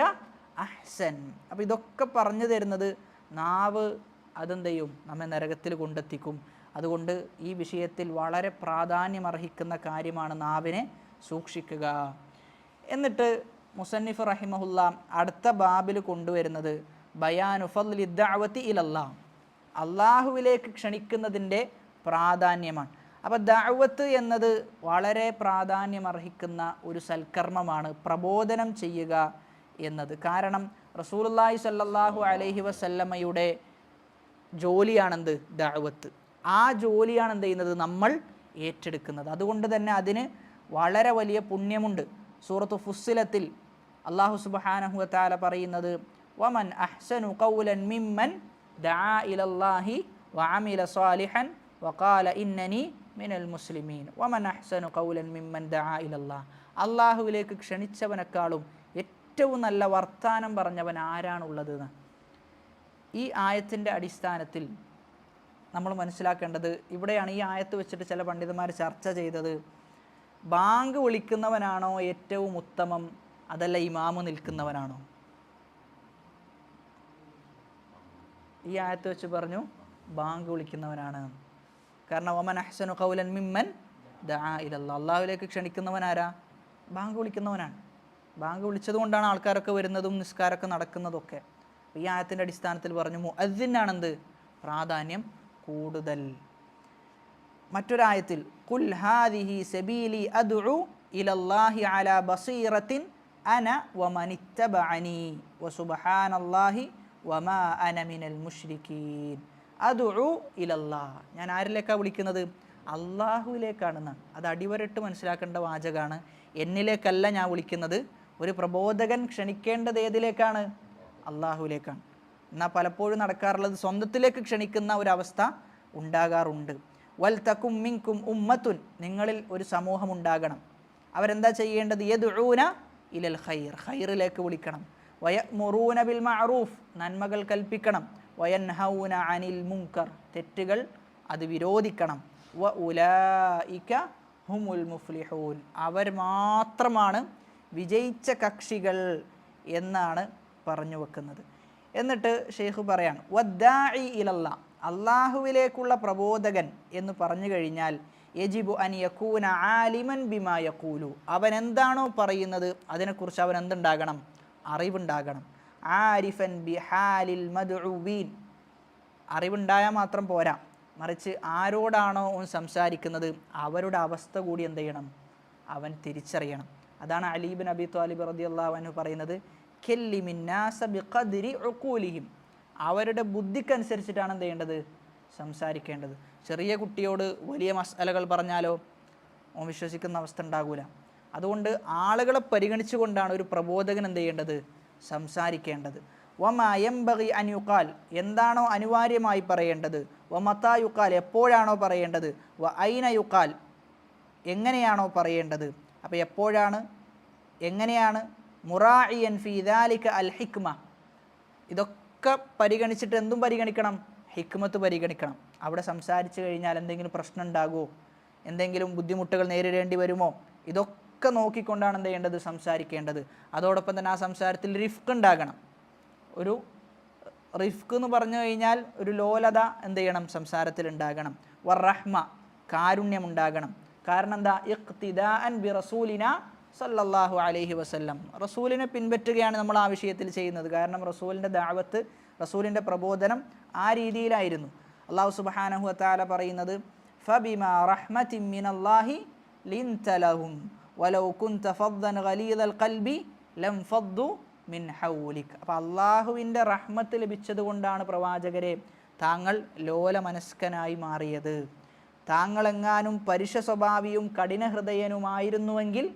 അഹ്സൻ. അപ്പോൾ ഇതൊക്കെ പറഞ്ഞു തരുന്നത് നാവ് അതെന്ത് ചെയ്യും? നമ്മെ നരകത്തിൽ കൊണ്ടെത്തിക്കും. അതുകൊണ്ട് ഈ വിഷയത്തിൽ വളരെ പ്രാധാന്യമർഹിക്കുന്ന കാര്യമാണ് നാവിനെ സൂക്ഷിക്കുക. എന്നിട്ട് മുസന്നിഫ് റഹിമഹുല്ല അടുത്ത ബാബിൽ കൊണ്ടുവരുന്നത് ബയാനു ഫദ്ലി ദഅവതി ഇലല്ലാഹ്, അള്ളാഹുവിലേക്ക് ക്ഷണിക്കുന്നതിൻ്റെ പ്രാധാന്യമാണ്. അപ്പോൾ ദഅവത്ത് എന്നത് വളരെ പ്രാധാന്യമർഹിക്കുന്ന ഒരു സൽക്കർമ്മമാണ്, പ്രബോധനം ചെയ്യുക എന്നത്. കാരണം റസൂലുള്ളാഹി സ്വല്ലല്ലാഹു അലൈഹി വസല്ലമയുടെ ജോലിയാണെന്ത്? ദഅവത്ത്. ആ ജോലിയാണ് എന്ത് ചെയ്യുന്നത്? നമ്മൾ ഏറ്റെടുക്കുന്നത്. അതുകൊണ്ട് തന്നെ അതിന് വളരെ വലിയ പുണ്യമുണ്ട്. സൂറത്തു ഫുസ്സിലത്തിൽ അല്ലാഹു സുബ്ഹാനഹു വ തആല പറയുന്നത്, വമൻ അഹ്സനു ഖൗലൻ മിമ്മൻ ദആ ഇലല്ലാഹി വഅമില സാലിഹൻ വഖാല ഇന്നനി മിനൽ മുസ്ലിമീൻ. വമൻ അഹ്സനു ഖൗലൻ മിമ്മൻ ദആ ഇലല്ലാഹ്, അള്ളാഹുവിലേക്ക് ക്ഷണിച്ചവനേക്കാളും ഏറ്റവും നല്ല വർത്താനം പറഞ്ഞവൻ ആരാണുള്ളത്? ഈ ആയത്തിൻ്റെ അടിസ്ഥാനത്തിൽ നമ്മൾ മനസ്സിലാക്കേണ്ടത്, ഇവിടെയാണ് ഈ ആയത്ത് വെച്ചിട്ട് ചില പണ്ഡിതന്മാർ ചർച്ച ചെയ്തത്, ബാങ്ക് വിളിക്കുന്നവനാണോ ഏറ്റവും ഉത്തമം, അതല്ല ഇമാമ് നിൽക്കുന്നവനാണോ? ഈ ആയത്ത് വെച്ച് പറഞ്ഞു ബാങ്ക് വിളിക്കുന്നവനാണ്. കാരണം വമൻ അഹ്സനു ഖൗലൻ മിമ്മൻ ദആ ഇലല്ലാഹ്, അള്ളാഹുവിലേക്ക് ക്ഷണിക്കുന്നവനാരാ? ബാങ്ക് വിളിക്കുന്നവനാണ്. ബാങ്ക് വിളിച്ചതുകൊണ്ടാണ് ആൾക്കാരൊക്കെ വരുന്നതും നിസ്കാരമൊക്കെ നടക്കുന്നതൊക്കെ. ഈ ആയത്തിൻ്റെ അടിസ്ഥാനത്തിൽ പറഞ്ഞു മുഅദ്ദിനാണെന്ത്? പ്രാധാന്യം കൂടുതൽ. മറ്റൊരായത്തിൽ ഖുൽ ഹാദിഹി സബീലി അദ്ഉ ഇലല്ലാഹി അലാ ബസീറത്തിൻ അന വമനിത്തബഅനി വസുബ്ഹാനല്ലാഹി വമാ അന മിനൽ മുശ്രിക്കീൻ. അദ്ഉ ഇലല്ലാഹ്, ഞാൻ ആരിലേക്കാണ് വിളിക്കുന്നത്? അള്ളാഹുവിലേക്കാണെന്നാണ്. അത് അടിവരട്ട് മനസ്സിലാക്കേണ്ട വാചകമാണ്. എന്നിലേക്കല്ല ഞാൻ വിളിക്കുന്നത്. ഒരു പ്രബോധകൻ ക്ഷണിക്കേണ്ടത് ഏതിലേക്കാണ്? അള്ളാഹുവിലേക്കാണ്. എന്നാൽ പലപ്പോഴും നടക്കാറുള്ളത് സ്വന്തത്തിലേക്ക് ക്ഷണിക്കുന്ന ഒരവസ്ഥ ഉണ്ടാകാറുണ്ട്. വൽ തകും മിൻകും ഉമ്മത്തുൻ, നിങ്ങളിൽ ഒരു സമൂഹം ഉണ്ടാകണം. അവരെന്താ ചെയ്യേണ്ടത്? യദ്ഊന ഇലൽ ഖൈർ, ഖൈറിലേക്ക് വിളിക്കണം. വയഅ്മുറൂന ബിൽ മഅറൂഫ്, നന്മകൾ കൽപ്പിക്കണം, വയൻഹൗന അനിൽ മുൻകർ, തെറ്റുകൾ അത് വിരോധിക്കണം, വ ഉലൈക ഹുമുൽ മുഫ്ലിഹൂൻ, അവർ മാത്രമാണ് വിജയിച്ച കക്ഷികൾ എന്നാണ് പറഞ്ഞു വെക്കുന്നത്. എന്നിട്ട് ഷെയ്ഖ് പറയാണ് വദ്ദാഇ ഇലല്ലാ, അള്ളാഹുവിലേക്കുള്ള പ്രബോധകൻ എന്ന് പറഞ്ഞു കഴിഞ്ഞാൽ യജിബു അൻ യകൂന ആലിമൻ ബിമാ യഖൂലു, അവൻ എന്താണോ പറയുന്നത് അതിനെക്കുറിച്ച് അവൻ എന്തുണ്ടാകണം? അറിവുണ്ടാകണം. ആരിഫൻ ബിഹാലിൽ മദ്ഉവീൻ, അറിവുണ്ടായാൽ മാത്രം പോരാ, മറിച്ച് ആരോടാണോ അവൻ സംസാരിക്കുന്നത് അവരുടെ അവസ്ഥ കൂടി എന്ത് ചെയ്യണം? അവൻ തിരിച്ചറിയണം. അതാണ് അലി ഇബ്നു അബി ത്വാലിബ് റളിയല്ലാഹു അൻഹു പറയുന്നത് കല്ലിമിൻ നാസ ബിഖദ്രി ഉഖൂലിഹിം, അവരുടെ ബുദ്ധിക്കനുസരിച്ചിട്ടാണ് എന്ത് ചെയ്യേണ്ടത്? സംസാരിക്കേണ്ടത്. ചെറിയ കുട്ടിയോട് വലിയ മസ്അലകൾ പറഞ്ഞാലോ അവൻ വിശ്വസിക്കുന്ന അവസ്ഥ ഉണ്ടാകൂല. അതുകൊണ്ട് ആളുകളെ പരിഗണിച്ചുകൊണ്ടാണ് ഒരു പ്രബോധകൻ എന്ത് ചെയ്യേണ്ടത്? സംസാരിക്കേണ്ടത്. വമാ യംബഗി അൻ യുഖാൽ, എന്താണോ അനിവാര്യമായി പറയേണ്ടത്, വമതാ യുഖാൽ, എപ്പോഴാണോ പറയേണ്ടത്, വ ഐന യുഖാൽ, എങ്ങനെയാണോ പറയേണ്ടത്. അപ്പോൾ എപ്പോഴാണ്, എങ്ങനെയാണ്? മുറാഇയൻ ഫീ ദാലിക അൽ ഹിക്മ, ഇതൊക്കെ പരിഗണിച്ചിട്ട് എന്തും പരിഗണിക്കണം? ഹിക്മത്ത് പരിഗണിക്കണം. അവിടെ സംസാരിച്ചു കഴിഞ്ഞാൽ എന്തെങ്കിലും പ്രശ്നം ഉണ്ടാകുമോ, എന്തെങ്കിലും ബുദ്ധിമുട്ടുകൾ നേരിടേണ്ടി വരുമോ, ഇതൊക്കെ നോക്കിക്കൊണ്ടാണ് എന്ത് ചെയ്യേണ്ടത്? സംസാരിക്കേണ്ടത്. അതോടൊപ്പം തന്നെ ആ സംസാരത്തിൽ റിഫ്ക് ഉണ്ടാകണം. ഒരു റിഫ്ക് എന്ന് പറഞ്ഞു കഴിഞ്ഞാൽ ഒരു ലോലത എന്ത് ചെയ്യണം? സംസാരത്തിൽ ഉണ്ടാകണം. വറഹ്മ, കാരുണ്യം ഉണ്ടാകണം. കാരണം എന്താ? ഇഖ്തിദാഅൻ ബി റസൂലിന സല്ലല്ലാഹു അലൈഹി വസല്ലം, റസൂലിനെ പിൻപറ്റുകയാണ് നമ്മൾ ആ വിഷയത്തിൽ ചെയ്യുന്നത്. കാരണം റസൂലിൻ്റെ ദഅവത്ത്, റസൂലിൻ്റെ പ്രബോധനം ആ രീതിയിലായിരുന്നു. അല്ലാഹു സുബ്ഹാനഹു വ തആല പറയുന്നത് ഫബിമാ റഹ്മത്തിൻ മിനല്ലാഹി ലിൻത ലഹും വലൗ കുൻത ഫദ്ദൻ ഗലീദൽ ഖൽബി ലം ഫദ്ദു മിൻ ഹൗലിക്. അപ്പോൾ അള്ളാഹുവിൻ്റെ റഹ്മത്ത് ലഭിച്ചത് കൊണ്ടാണ് പ്രവാചകരെ താങ്കൾ ലോല മനസ്കനായി മാറിയത്. താങ്കളെങ്ങാനും പരുഷ സ്വഭാവിയും കഠിന ഹൃദയനുമായിരുന്നുവെങ്കിൽ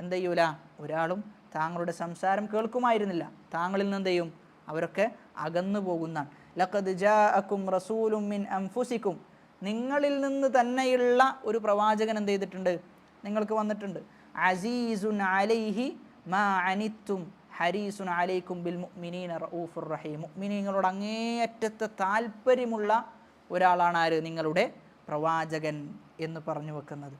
എന്ത് ചെയ്യൂല? ഒരാളും താങ്കളുടെ സംസാരം കേൾക്കുമായിരുന്നില്ല. താങ്കളിൽ നിന്ന് എന്ത് ചെയ്യും? അവരൊക്കെ അകന്നു പോകുന്നതാണ്. ലഖദ് ജാഅക്കും റസൂലും മിൻ അൻഫുസിക്കും, നിങ്ങളിൽ നിന്ന് തന്നെയുള്ള ഒരു പ്രവാചകൻ എന്ത് ചെയ്തിട്ടുണ്ട്? നിങ്ങൾക്ക് വന്നിട്ടുണ്ട്. അസീസുൻ അലൈഹി മാ അനിത്തും ഹരീസുൻ അലൈക്കും ബിൽ മുഅ്മിനീന റഊഫുർ റഹീം, മുഅ്മിനീങ്ങളോട് അങ്ങേയറ്റത്തെ താല്പര്യമുള്ള ഒരാളാണ് ആര്? നിങ്ങളുടെ പ്രവാചകൻ എന്ന് പറഞ്ഞു വെക്കുന്നത്.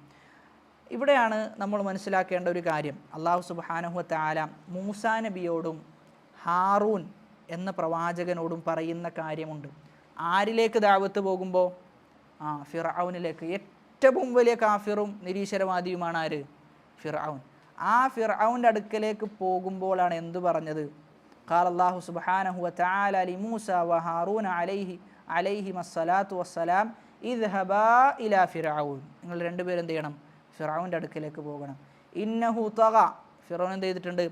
ഇവിടെയാണ് നമ്മൾ മനസ്സിലാക്കേണ്ട ഒരു കാര്യം. അല്ലാഹു സുബ്ഹാനഹു വ തആല മൂസാ നബിയോടും ഹാറൂൻ എന്ന പ്രവാചകനോടും പറയുന്ന കാര്യമുണ്ട്. ആരിലേക്ക് ദഅവത്ത് പോകുമ്പോൾ? ഫിർഔനിലേക്ക്. ഏറ്റവും വലിയ കാഫിറും നിരീശ്വരവാദിയുമാണ് ആര്? ഫിർഔൻ. ആ ഫിർഔൻ്റെ അടുക്കലേക്ക് പോകുമ്പോഴാണ് എന്തു പറഞ്ഞത്? ഖാല അല്ലാഹു സുബ്ഹാനഹു വ തആല ലി മൂസ വ ഹാറൂന അലൈഹിമസ്സലാത്തു വസ്സലാം ഇദ്ഹബാ ഇലാ ഫിർഔൻ, നിങ്ങൾ രണ്ടുപേരും എന്ത് ചെയ്യണം? ഫിർഔൻ്റെ അടുക്കലേക്ക് പോകണം. ഇന്നഹു തഗ, ഫിർഔൻ എന്ത് ചെയ്തിട്ടുണ്ട്?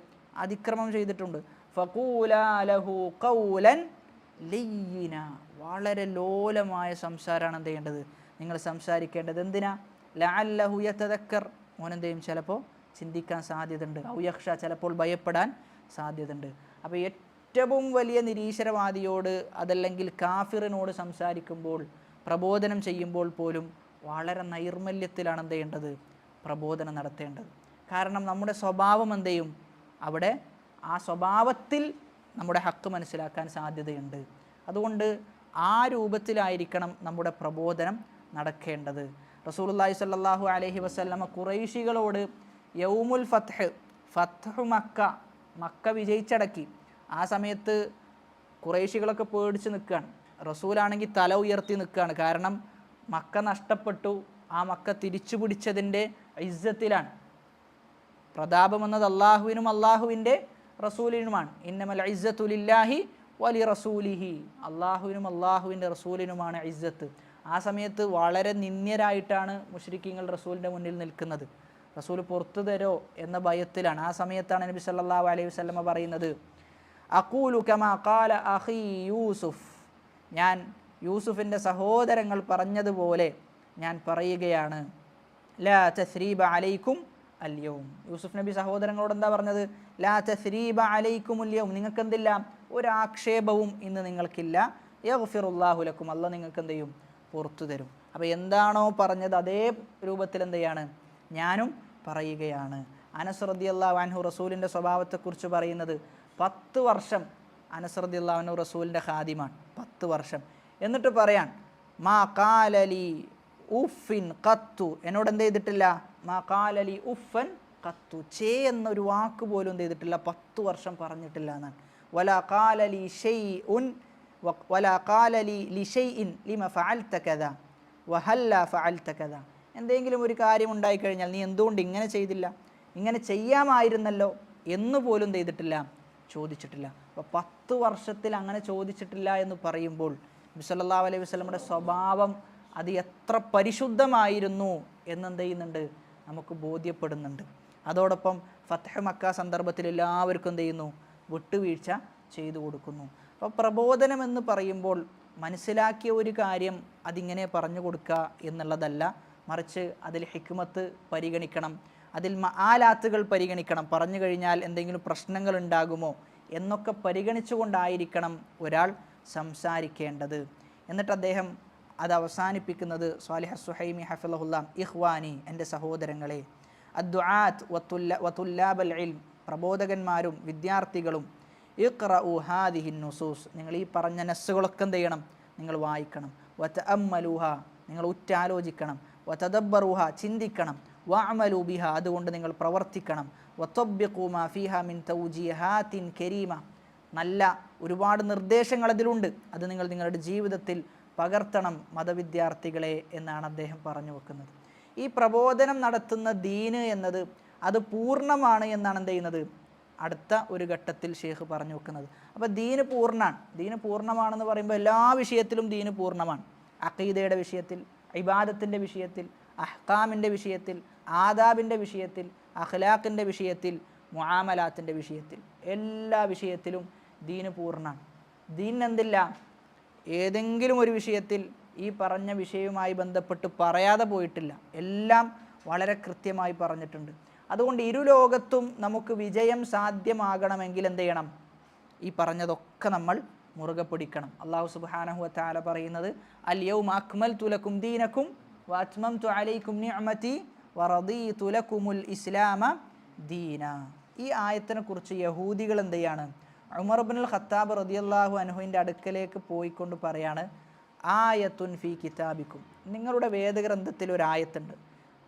അതിക്രമം ചെയ്തിട്ടുണ്ട്. ഫഖൂലാ ലഹു ഖൗലൻ ലയ്യിന, വളരെ ലോലമായ സംസാരമാണ് എന്ത് ചെയ്യേണ്ടത്? നിങ്ങൾ സംസാരിക്കേണ്ടത്. എന്തിനാ? ലഅല്ലഹു യതദക്കർ, മോനെന്ത് ചെയ്യും? ചിലപ്പോൾ ചിന്തിക്കാൻ സാധ്യതയുണ്ട്. ഔ യഖ്ഷ, ചിലപ്പോൾ ഭയപ്പെടാൻ സാധ്യതയുണ്ട്. അപ്പോൾ ഏറ്റവും വലിയ നിരീശ്വരവാദിയോട് അതല്ലെങ്കിൽ കാഫിറിനോട് സംസാരിക്കുമ്പോൾ, പ്രബോധനം ചെയ്യുമ്പോൾ പോലും വളരെ നൈർമല്യത്തിലാണ് എന്ത് ചെയ്യേണ്ടത്? പ്രബോധനം നടത്തേണ്ടത്. കാരണം നമ്മുടെ സ്വഭാവം എന്ത് ചെയ്യും? അവിടെ ആ സ്വഭാവത്തിൽ നമ്മുടെ ഹക്ക് മനസ്സിലാക്കാൻ സാധ്യതയുണ്ട്. അതുകൊണ്ട് ആ രൂപത്തിലായിരിക്കണം നമ്മുടെ പ്രബോധനം നടക്കേണ്ടത്. റസൂലുള്ളാഹി സ്വല്ലല്ലാഹു അലൈഹി വസല്ലമ ഖുറൈശികളോട് യൗമുൽ ഫത്ഹ് മക്ക വിജയിച്ചടക്കി. ആ സമയത്ത് ഖുറൈശികളൊക്കെ പേടിച്ച് നിൽക്കുകയാണ്. റസൂലാണെങ്കിൽ തല ഉയർത്തി നിൽക്കുകയാണ്. കാരണം മക്ക നഷ്ടപ്പെട്ടു. ആ മക്ക തിരിച്ചു പിടിച്ചതിൻ്റെ ഇസ്സത്തിലാണ്. പ്രതാപം എന്നത് അള്ളാഹുവിനും അള്ളാഹുവിൻ്റെ റസൂലിനുമാണ്. ഇന്നമൽ ഇസ്സത്തു ലില്ലാഹി വലി റസൂലിഹി, അള്ളാഹുവിനും അള്ളാഹുവിൻ്റെ റസൂലിനുമാണ് ഇസ്സത്ത്. ആ സമയത്ത് വളരെ നിന്ദ്യരായിട്ടാണ് മുശ്രിക്കീങ്ങൾ റസൂലിൻ്റെ മുന്നിൽ നിൽക്കുന്നത്. റസൂൽ പുറത്തു തരോ എന്ന ഭയത്തിലാണ്. ആ സമയത്താണ് നബി സല്ലല്ലാഹു അലൈഹി വസല്ലമ പറയുന്നത് അഖൂലു കമാ ഖാല അഖീ യൂസുഫ്, ഞാൻ യൂസുഫിൻ്റെ സഹോദരങ്ങൾ പറഞ്ഞതുപോലെ ഞാൻ പറയുകയാണ്. ലാ തസ്രീബ അലൈക്കും അൽയൗം, യൂസുഫ് നബി സഹോദരങ്ങളോട് എന്താ പറഞ്ഞത്? ലാ തസ്രീബ അലൈക്കും അൽയൗം, നിങ്ങൾക്കെന്തില്ല? ഒരാക്ഷേപവും ഇന്ന് നിങ്ങൾക്കില്ല. യഗ്ഫിറുല്ലാഹു ലക്കും, അല്ലാഹ് നിങ്ങൾക്ക് എന്ത് ചെയ്യും? പുറത്തു തരും. അപ്പോൾ എന്താണോ പറഞ്ഞത് അതേ രൂപത്തിൽ എന്ത് ചെയ്യാണ്? ഞാനും പറയുകയാണ്. അനസ് റളിയല്ലാഹു അൻഹു റസൂലിൻ്റെ സ്വഭാവത്തെക്കുറിച്ച് പറയുന്നത് 10 വർഷം അനസ് റളിയല്ലാഹു അൻഹു റസൂലിൻ്റെ ഖാദിമാണ്. 10 വർഷം. എന്നിട്ട് പറയാൻ മാ ഖാലലി ഉഫിൻ ഖത്തു, എന്നോട് എന്ത് ചെയ്തിട്ടില്ല, മാ ഖാലലി ഉഫൻ ഖത്തു, ചേ എന്നൊരു വാക്ക് പോലും എന്ത് ചെയ്തിട്ടില്ല, 10 വർഷം പറഞ്ഞിട്ടില്ല എന്നാണ്. വലാ ഖാലലി ഷൈഉൻ വലാ ഖാലലി ലിഷൈഇൻ ലിമ ഫഅൽത കദാ വഹല്ല ഫഅൽത കദാ, എന്തെങ്കിലും ഒരു കാര്യം ഉണ്ടായിക്കഴിഞ്ഞാൽ നീ എന്തുകൊണ്ട് ഇങ്ങനെ ചെയ്തില്ല, ഇങ്ങനെ ചെയ്യാമായിരുന്നല്ലോ എന്ന് പോലും ചെയ്തിട്ടില്ല, ചോദിച്ചിട്ടില്ല. അപ്പോൾ 10 വർഷത്തിൽ അങ്ങനെ ചോദിച്ചിട്ടില്ല എന്ന് പറയുമ്പോൾ നബി സല്ലല്ലാഹു അലൈഹി വസല്ലമയുടെ സ്വഭാവം അത് എത്ര പരിശുദ്ധമായിരുന്നു എന്നെന്ത് ചെയ്യുന്നുണ്ട്, നമുക്ക് ബോധ്യപ്പെടുന്നുണ്ട്. അതോടൊപ്പം ഫത്ഹ് മക്ക സന്ദർഭത്തിൽ എല്ലാവർക്കും എന്ത് ചെയ്യുന്നു, വിട്ടുവീഴ്ച ചെയ്തു കൊടുക്കുന്നു. അപ്പോൾ പ്രബോധനം എന്ന് പറയുമ്പോൾ മനസ്സിലാക്കിയ ഒരു കാര്യം അതിങ്ങനെ പറഞ്ഞു കൊടുക്കുക എന്നുള്ളതല്ല, മറിച്ച് അതിൽ ഹിക്മത്ത് പരിഗണിക്കണം, അതിൽ മആലാത്തുകൾ പരിഗണിക്കണം. പറഞ്ഞു കഴിഞ്ഞാൽ എന്തെങ്കിലും പ്രശ്നങ്ങൾ ഉണ്ടാകുമോ എന്നൊക്കെ പരിഗണിച്ചുകൊണ്ടായിരിക്കണം ഒരാൾ സംസാരിക്കേണ്ടത്. എന്നിട്ട് അദ്ദേഹം അത് അവസാനിപ്പിക്കുന്നത് സ്വാലിഹ് സുഹൈമി ഹഫിളഹുല്ലാ, ഇഖ്വാനി, എൻ്റെ സഹോദരങ്ങളെ, അദ്ദുആത്ത് വതുല്ലാബൽ ഇൽം, പ്രബോധകന്മാരും വിദ്യാർത്ഥികളും, ഇഖ്റഉ ഹാദിഹിൻ നുസൂസ്, നിങ്ങൾ ഈ പറഞ്ഞ നസ്സുകളൊക്കെ എന്ത് ചെയ്യണം, നിങ്ങൾ വായിക്കണം. വതഅമ്മലുഹ, നിങ്ങൾ ഉറ്റാലോചിക്കണം. വതദബ്ബറുഹ, ചിന്തിക്കണം. വഅമലു ബിഹ, അതുകൊണ്ട് നിങ്ങൾ പ്രവർത്തിക്കണം. വതബ്ബിഖു മാ ഫീഹ മിൻ തൗജീഹാത്തിൻ കരീമ, നല്ല ഒരുപാട് നിർദ്ദേശങ്ങൾ അതിലുണ്ട്, അത് നിങ്ങൾ നിങ്ങളുടെ ജീവിതത്തിൽ പകർത്തണം മതവിദ്യാർത്ഥികളെ എന്നാണ് അദ്ദേഹം പറഞ്ഞു വെക്കുന്നത്. ഈ പ്രബോധനം നടത്തുന്ന ദീന് എന്നത് അത് പൂർണ്ണമാണ് എന്നാണ് എന്ത് ചെയ്യുന്നത്, അടുത്ത ഒരു ഘട്ടത്തിൽ ഷേഖ് പറഞ്ഞു വെക്കുന്നത്. അപ്പോൾ ദീന് പൂർണ്ണമാണ്. ദീന് പൂർണ്ണമാണെന്ന് പറയുമ്പോൾ എല്ലാ വിഷയത്തിലും ദീന് പൂർണ്ണമാണ്. അഖീദയുടെ വിഷയത്തിൽ, ഇബാദത്തിൻ്റെ വിഷയത്തിൽ, അഹ്കാമിൻ്റെ വിഷയത്തിൽ, ആദാബിൻ്റെ വിഷയത്തിൽ, അഖ്ലാഖിൻ്റെ വിഷയത്തിൽ, മുആമലാത്തിൻ്റെ വിഷയത്തിൽ, എല്ലാ വിഷയത്തിലും ദീന് പൂർണ്ണമാണ്. ദീനെന്തില്ല, ഏതെങ്കിലും ഒരു വിഷയത്തിൽ ഈ പറഞ്ഞ വിഷയവുമായി ബന്ധപ്പെട്ട് പറയാതെ പോയിട്ടില്ല, എല്ലാം വളരെ കൃത്യമായി പറഞ്ഞിട്ടുണ്ട്. അതുകൊണ്ട് ഇരുലോകത്തും നമുക്ക് വിജയം സാധ്യമാകണമെങ്കിൽ എന്ത് ചെയ്യണം, ഈ പറഞ്ഞതൊക്കെ നമ്മൾ മുറുകെ പിടിക്കണം. അല്ലാഹു സുബ്ഹാനഹു വ തആല പറയുന്നത് അൽ യൗമ അക്മൽതു ലക്കും ദീനക്കും വഅത്മംതു അലൈക്കും നിഅമതി വറദീതു ലക്കുമുൽ ഇസ്ലാമ ദീന. ഈ ആയത്തിനെ കുറിച്ച് യഹൂദികൾ എന്ത് ചെയ്യാണ്, ഉമർ ഇബ്നുൽ ഖത്താബ് റളിയല്ലാഹു അൻഹുവിൻ്റെ അടുക്കലേക്ക് പോയിക്കൊണ്ട് പറയാണ്, ആയത്തുൻ ഫീ കിതാബിക്കും, നിങ്ങളുടെ വേദഗ്രന്ഥത്തിൽ ഒരു ആയത്തുണ്ട്,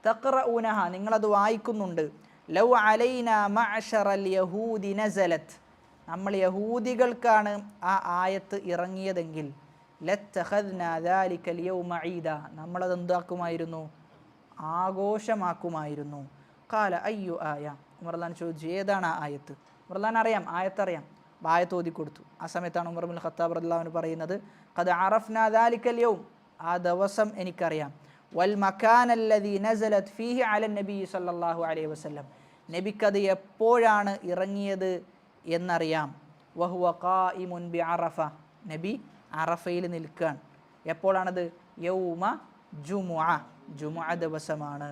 തഖ്റഊനഹ, നിങ്ങളത് വായിക്കുന്നുണ്ട്, ലൗ അലൈനാ മഅശറൽ യഹൂദി നസലത്ത്, നമ്മൾ യഹൂദികൾക്കാണ് ആ ആയത്ത് ഇറങ്ങിയതെങ്കിൽ ലത്തഖദ്നാ ദാലികൽ യൗമ ഈദ, നമ്മളത് എന്താക്കുമായിരുന്നു, ആഘോഷമാക്കുമായിരുന്നു. ഖാല അയ്യു ആയ, ഉമർലാൻ ചോദിച്ചു ഏതാണ് ആ ആയത്ത്. ഉമർലാൻ അറിയാം, ആയത്തറിയാം, ആയത്ത് ഓതി കൊടുത്തു. ആ സമയത്താണ് ഉമർ ഇബ്നുൽ ഖത്താബ് റളിയല്ലാഹു അൻഹു പറയുന്നത്, ഖദ് അറഫ്നാ ദാലികൽ യൗം, ആ ദിവസം എനിക്കറിയാം, വൽ മകാൻ അല്ലദീ നസലത് ഫീഹി അലൻ നബി സല്ലല്ലാഹു അലൈഹി വസല്ലം, നബിക്കത് എപ്പോഴാണ് ഇറങ്ങിയത് എന്നറിയാം. വഹുവ ഖായിമുൻ ബി അറഫ, നബി അറഫയിൽ നിൽക്കുകയാണ്. എപ്പോഴാണത്, യൗമ ജുമുഅ, ജുമുഅ ദിവസമാണ്.